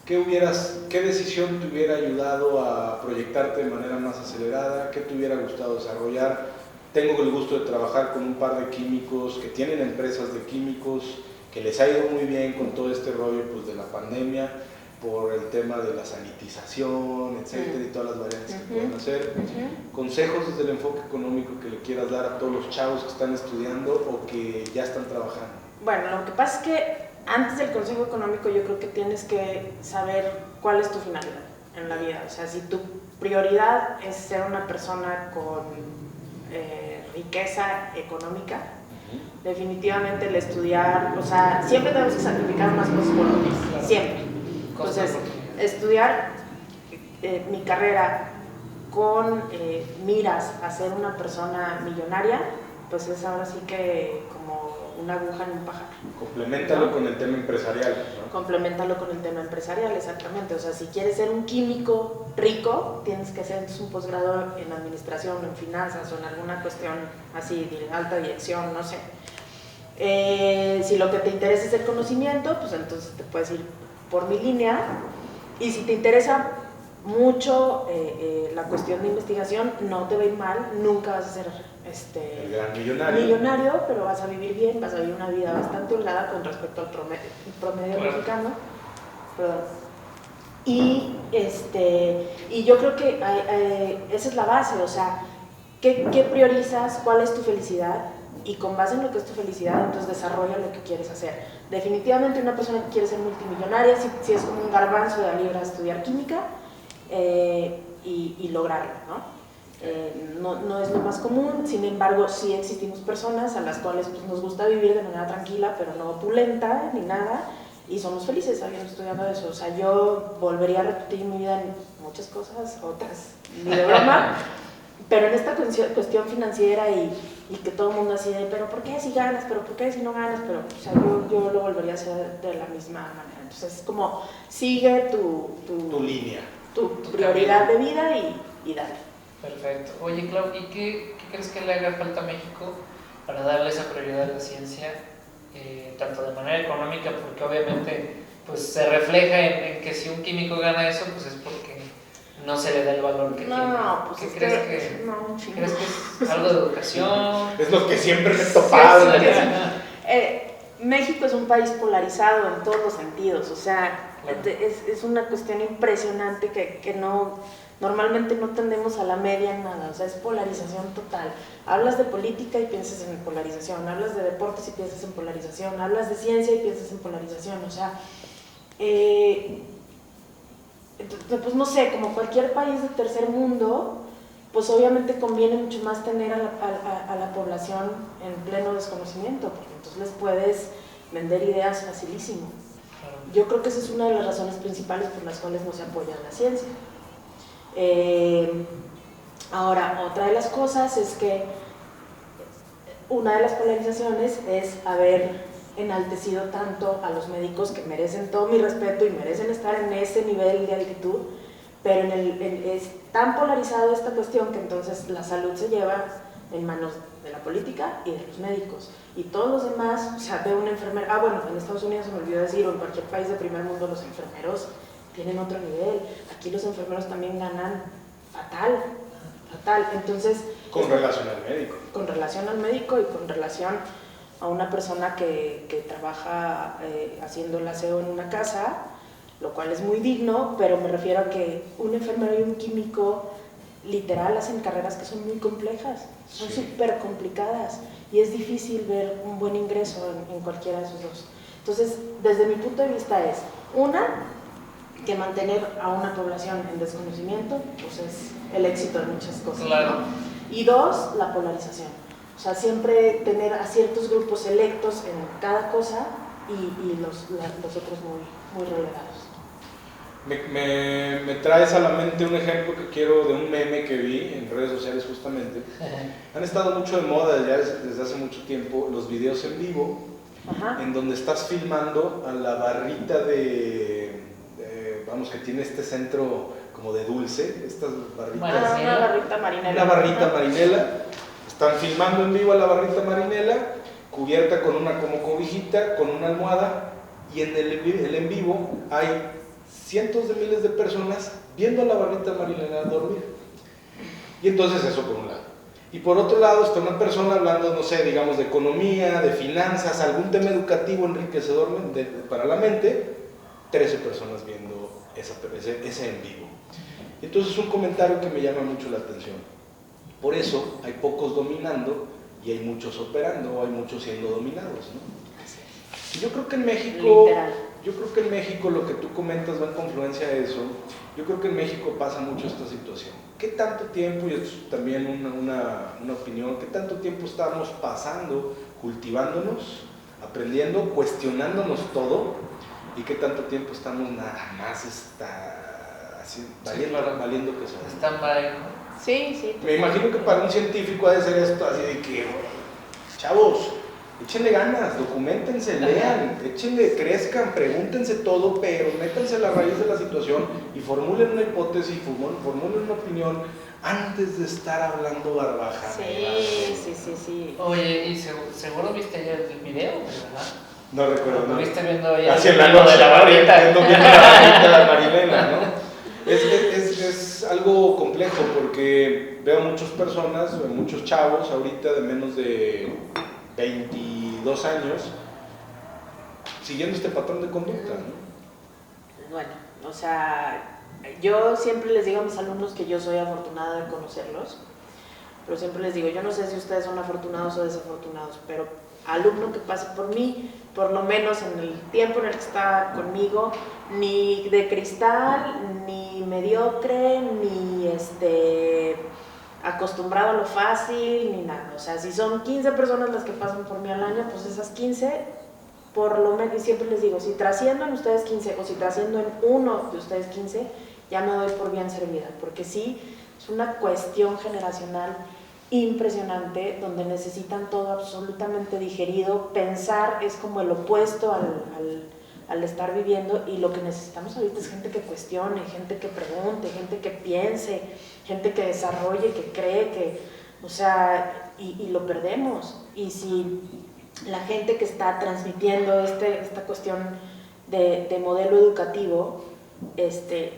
¿qué decisión te hubiera ayudado a proyectarte de manera más acelerada? ¿Qué te hubiera gustado desarrollar? Tengo el gusto de trabajar con un par de químicos que tienen empresas de químicos, que les ha ido muy bien con todo este rollo pues, de la pandemia, por el tema de la sanitización, etcétera, y todas las variantes que pueden hacer. Consejos desde el enfoque económico que le quieras dar a todos los chavos que están estudiando o que ya están trabajando. Bueno, lo que pasa es que antes del consejo económico yo creo que tienes que saber cuál es tu finalidad en la vida. O sea, si tu prioridad es ser una persona con riqueza económica, definitivamente el estudiar, o sea, siempre tenemos que sacrificar unas cosas por otras, siempre. Entonces, estudiar mi carrera con miras a ser una persona millonaria, pues es ahora sí que como una aguja en un pajar. Compleméntalo con el tema empresarial, ¿no? Compleméntalo con el tema empresarial, exactamente. O sea, si quieres ser un químico rico, tienes que hacer un posgrado en administración, en finanzas o en alguna cuestión así de alta dirección, no sé. Si lo que te interesa es el conocimiento, pues entonces te puedes ir por mi línea. Y si te interesa mucho la cuestión de investigación, no te va a ir mal, nunca vas a ser el gran millonario, pero vas a vivir bien, vas a vivir una vida bastante holgada con respecto al promedio mexicano. Perdón. Y yo creo que esa es la base, o sea, ¿qué priorizas? ¿Cuál es tu felicidad? Y con base en lo que es tu felicidad, entonces desarrolla lo que quieres hacer. Definitivamente una persona que quiere ser multimillonaria, si es como un garbanzo de libra estudiar química y lograrlo, ¿no? No es lo más común, sin embargo sí existimos personas a las cuales pues, nos gusta vivir de manera tranquila, pero no opulenta ni nada, y somos felices habiendo estudiado eso. O sea, yo volvería a repetir mi vida en muchas cosas, otras ni de broma, pero en esta cuestión financiera y que todo el mundo así de, pero ¿por qué si ganas? ¿Pero por qué si no ganas? Pero, o sea, yo lo volvería a hacer de la misma manera. Entonces es como, sigue tu línea, tu prioridad de vida y dale. Perfecto. Oye, Clau, ¿y qué crees que le haga falta a México para darle esa prioridad a la ciencia, tanto de manera económica, porque obviamente pues, se refleja en que si un químico gana eso, pues es porque no se le da el valor que tiene? Pues ¿Qué crees que ¿crees que es algo de educación? Es lo que siempre me he topado. México es un país polarizado en todos los sentidos, o sea, claro. es una cuestión impresionante que normalmente no tendemos a la media en nada, o sea, es polarización total. Hablas de política y piensas en polarización, hablas de deportes y piensas en polarización, hablas de ciencia y piensas en polarización, o sea, pues no sé, como cualquier país de tercer mundo, pues obviamente conviene mucho más tener a la población en pleno desconocimiento, porque entonces les puedes vender ideas facilísimo. Yo creo que esa es una de las razones principales por las cuales no se apoya la ciencia. Ahora, otra de las cosas es que una de las polarizaciones es, a ver, enaltecido tanto a los médicos, que merecen todo mi respeto y merecen estar en ese nivel de altitud, pero es tan polarizado esta cuestión que entonces la salud se lleva en manos de la política y de los médicos. Y todos los demás, o sea, de una enfermera, bueno, en Estados Unidos se me olvidó decir, o en cualquier país de primer mundo, los enfermeros tienen otro nivel. Aquí los enfermeros también ganan fatal. Entonces, con relación al médico. Con relación al médico y con relación a una persona que trabaja haciendo el aseo en una casa, lo cual es muy digno, pero me refiero a que un enfermero y un químico literal hacen carreras que son muy complejas, son súper complicadas y es difícil ver un buen ingreso en cualquiera de esos dos. Entonces, desde mi punto de vista es, que mantener a una población en desconocimiento, pues es el éxito de muchas cosas. Claro. ¿No? Y dos, la polarización. O sea, siempre tener a ciertos grupos selectos en cada cosa y los otros muy relegados. Me traes a la mente un ejemplo que quiero de un meme que vi en redes sociales justamente. Han estado mucho de moda ya desde hace mucho tiempo los videos en vivo, en donde estás filmando a la barrita vamos, que tiene este centro como de dulce, estas barritas. Una barrita marinela. Una barrita marinela. Están filmando en vivo a la barrita marinela, cubierta con una como cobijita, con una almohada, y en el en vivo hay cientos de miles de personas viendo a la barrita marinela dormir. Y entonces eso por un lado. Y por otro lado está una persona hablando, no sé, digamos de economía, de finanzas, algún tema educativo enriquecedor para la mente, 13 personas viendo ese en vivo. Y entonces un comentario que me llama mucho la atención. Por eso hay pocos dominando y hay muchos operando, o hay muchos siendo dominados, ¿no? Y yo creo que en México, lo que tú comentas va en confluencia a eso. Yo creo que en México pasa mucho esta situación. ¿Qué tanto tiempo, y esto es también una opinión, qué tanto tiempo estamos pasando, cultivándonos, aprendiendo, cuestionándonos todo, y qué tanto tiempo estamos nada más valiendo que sea? Stand-by. Sí. Me imagino que para un científico ha de ser esto así de que, chavos, échenle ganas, documentense, lean, crezcan, pregúntense todo, pero métanse a la raíz de la situación y formulen una hipótesis, formulen una opinión antes de estar hablando barbajadas. Sí. Oye, ¿y seguro viste ayer el video, verdad? No recuerdo. ¿Lo viste viendo ayer hacia el la video noche de la barrita? viendo la barrita de Marilena, ¿no? Es algo complejo porque veo muchas personas, muchos chavos ahorita de menos de 22 años siguiendo este patrón de conducta, ¿no? Bueno, o sea, yo siempre les digo a mis alumnos que yo soy afortunada de conocerlos, pero siempre les digo, yo no sé si ustedes son afortunados o desafortunados, pero alumno que pase por mí, por lo menos en el tiempo en el que está conmigo, ni de cristal, ni mediocre, ni acostumbrado a lo fácil, ni nada. O sea, si son 15 personas las que pasan por mí al año, pues esas 15, por lo menos, y siempre les digo, si trascienden ustedes 15 o si trascienden uno de ustedes 15, ya me doy por bien servida, porque sí, es una cuestión generacional impresionante, donde necesitan todo absolutamente digerido. Pensar es como el opuesto al estar viviendo, y lo que necesitamos ahorita es gente que cuestione, gente que pregunte, gente que piense, gente que desarrolle, que cree, o sea, y lo perdemos. Y si la gente que está transmitiendo esta cuestión de modelo educativo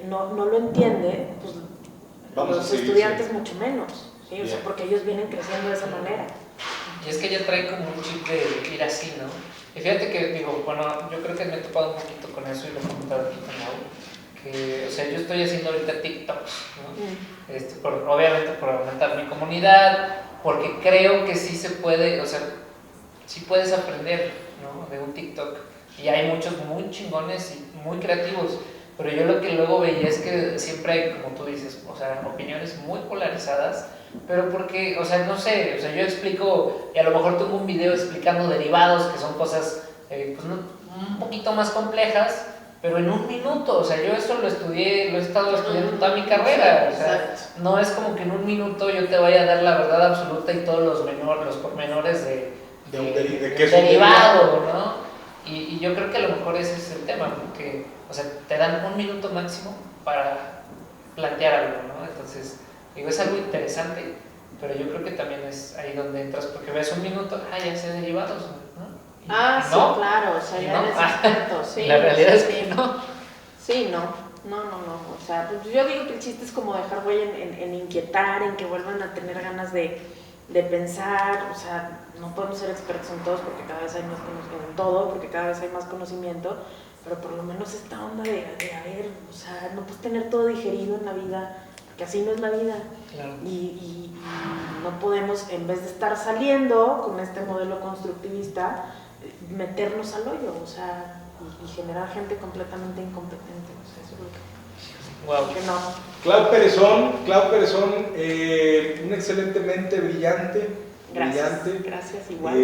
no lo entiende, pues los estudiantes mucho menos. Sí, o sea, porque ellos vienen creciendo de esa manera. Y es que ya traen como un chip de ir así, ¿no? Y fíjate que, digo, bueno, yo creo que me he topado un poquito con eso y lo he comentado aquí con Mau, que, o sea, yo estoy haciendo ahorita TikToks, ¿no? Obviamente por aumentar mi comunidad, porque creo que sí se puede, o sea, sí puedes aprender, ¿no? De un TikTok. Y hay muchos muy chingones y muy creativos. Pero yo lo que luego veía es que siempre hay, como tú dices, o sea, opiniones muy polarizadas, pero porque, o sea, no sé, o sea, yo explico, y a lo mejor tengo un video explicando derivados, que son cosas, pues, un poquito más complejas, pero en un minuto, o sea, yo eso lo estudié, lo he estado estudiando toda mi carrera, o sea, no es como que en un minuto yo te vaya a dar la verdad absoluta y todos los pormenores de qué es un derivado, ¿no? Y yo creo que a lo mejor ese es el tema, porque, o sea, te dan 1 minuto máximo para plantear algo, ¿no? Entonces, digo, es algo interesante, pero yo creo que también es ahí donde entras, porque ves 1 minuto, ya sé derivados, ¿no? Sí, no, claro, o sea, ya no. eres experto, sí. La realidad es sí. que no. Sí, no. O sea, pues yo digo que el chiste es como dejar huella en inquietar, en que vuelvan a tener ganas de pensar. O sea, no podemos ser expertos en todos porque cada vez hay más conocimiento en todo, porque cada vez hay más conocimiento, pero por lo menos esta onda de a ver, o sea, no puedes tener todo digerido en la vida, porque así no es la vida. Claro. Y no podemos, en vez de estar saliendo con este modelo constructivista, meternos al hoyo, o sea, y generar gente completamente incompetente. O sea, eso es lo que... Wow. Que no. Clau Perezón, un excelente mente brillante. Gracias, igual.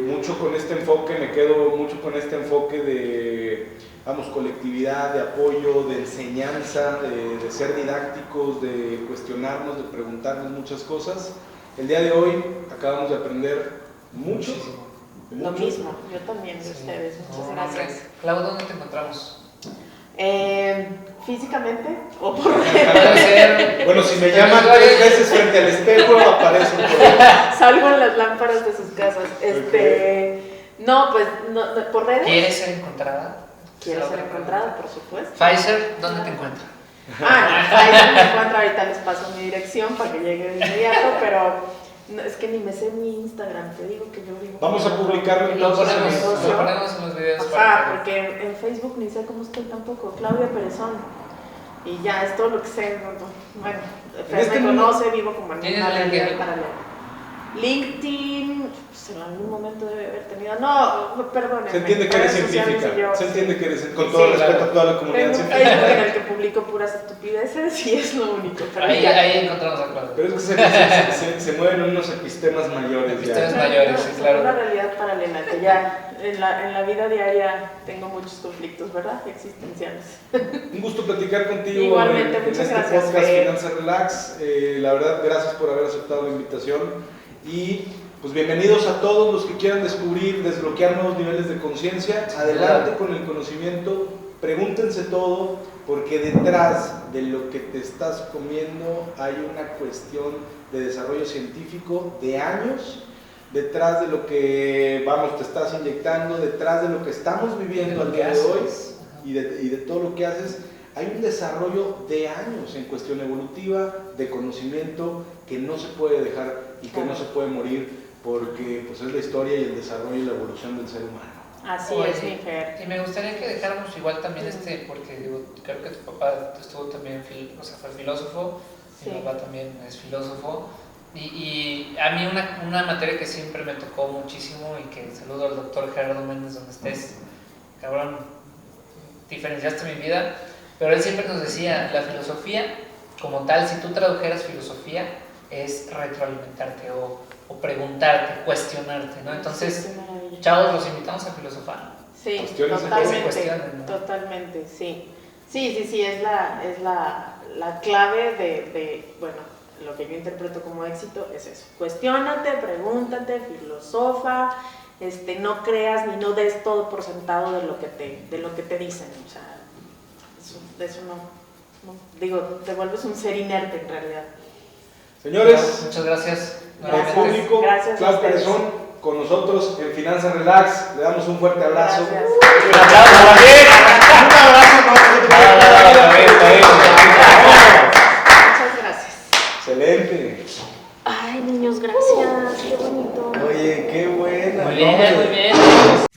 Mucho con este enfoque, me quedo mucho con este enfoque de, vamos, colectividad, de apoyo, de enseñanza, de ser didácticos, de cuestionarnos, de preguntarnos muchas cosas. El día de hoy acabamos de aprender mucho. Lo mismo, yo también de ustedes, muchas gracias. Clau, ¿dónde te encontramos? ¿Físicamente o por Bueno, si me llaman 3 veces frente al espejo, aparece un poco. Salgo en las lámparas de sus casas. No, pues no, por redes. ¿Quieres ser encontrada? Quiero ser encontrada, por supuesto. Pfizer, ¿dónde te encuentra? Pfizer me encuentra, ahorita les paso mi dirección para que llegue de inmediato, pero no, es que ni me sé mi Instagram, te digo que yo vivo. Vamos a publicarlo Lo entonces ponemos en los videos. Porque en Facebook ni sé cómo estoy tampoco, Claudia Perezón. Y ya, es todo lo que sé. Bueno, Fer me conoce, vivo como en una realidad paralela. LinkedIn, pues en algún momento debe haber tenido. No, perdónenme. Se entiende que eres científica. Se entiende que eres, con todo respeto a toda la comunidad científica. Tengo un Facebook en el que publico puras estupideces y es lo único. Ahí encontramos a Claudia. Pero es que se mueven unos epistemas mayores. Epistemas mayores, sí, claro. Es una realidad paralela que ya en la vida diaria tengo muchos conflictos, ¿verdad? Existenciales. Un gusto platicar contigo. Igualmente, muchas este gracias. Podcast Finanzas Relax. La verdad, gracias por haber aceptado la invitación. Y pues bienvenidos a todos los que quieran descubrir, desbloquear nuevos niveles de conciencia. Adelante con el conocimiento, pregúntense todo, porque detrás de lo que te estás comiendo hay una cuestión de desarrollo científico de años, detrás de lo que, vamos, te estás inyectando, detrás de lo que estamos viviendo al día de hoy y de todo lo que haces. Hay un desarrollo de años en cuestión evolutiva, de conocimiento, que no se puede dejar y que no se puede morir, porque pues, es la historia y el desarrollo y la evolución del ser humano. Así es, mi Fer. Y me gustaría que dejáramos igual también porque digo, creo que tu papá estuvo también, fue filósofo, mi papá también es filósofo, y a mí una materia que siempre me tocó muchísimo y que saludo al doctor Gerardo Méndez donde estés, cabrón, diferenciaste mi vida. Pero él siempre nos decía, la filosofía como tal, si tú tradujeras filosofía, es retroalimentarte o preguntarte, cuestionarte, ¿no? Entonces, chavos, los invitamos a filosofar. Sí, totalmente, sí. Sí, es la clave de, bueno, lo que yo interpreto como éxito es eso. Cuestiónate, pregúntate, filosofa, no creas ni no des todo por sentado de lo que te dicen, o sea, eso no, digo, te vuelves un ser inerte en realidad. Señores, muchas gracias. Al público, Clau Perezón con nosotros en Finanzas Relax, le damos un fuerte abrazo. Un abrazo. Muchas gracias. Excelente. Ay, niños, gracias, qué bonito. Oye, qué buena. Muy bien.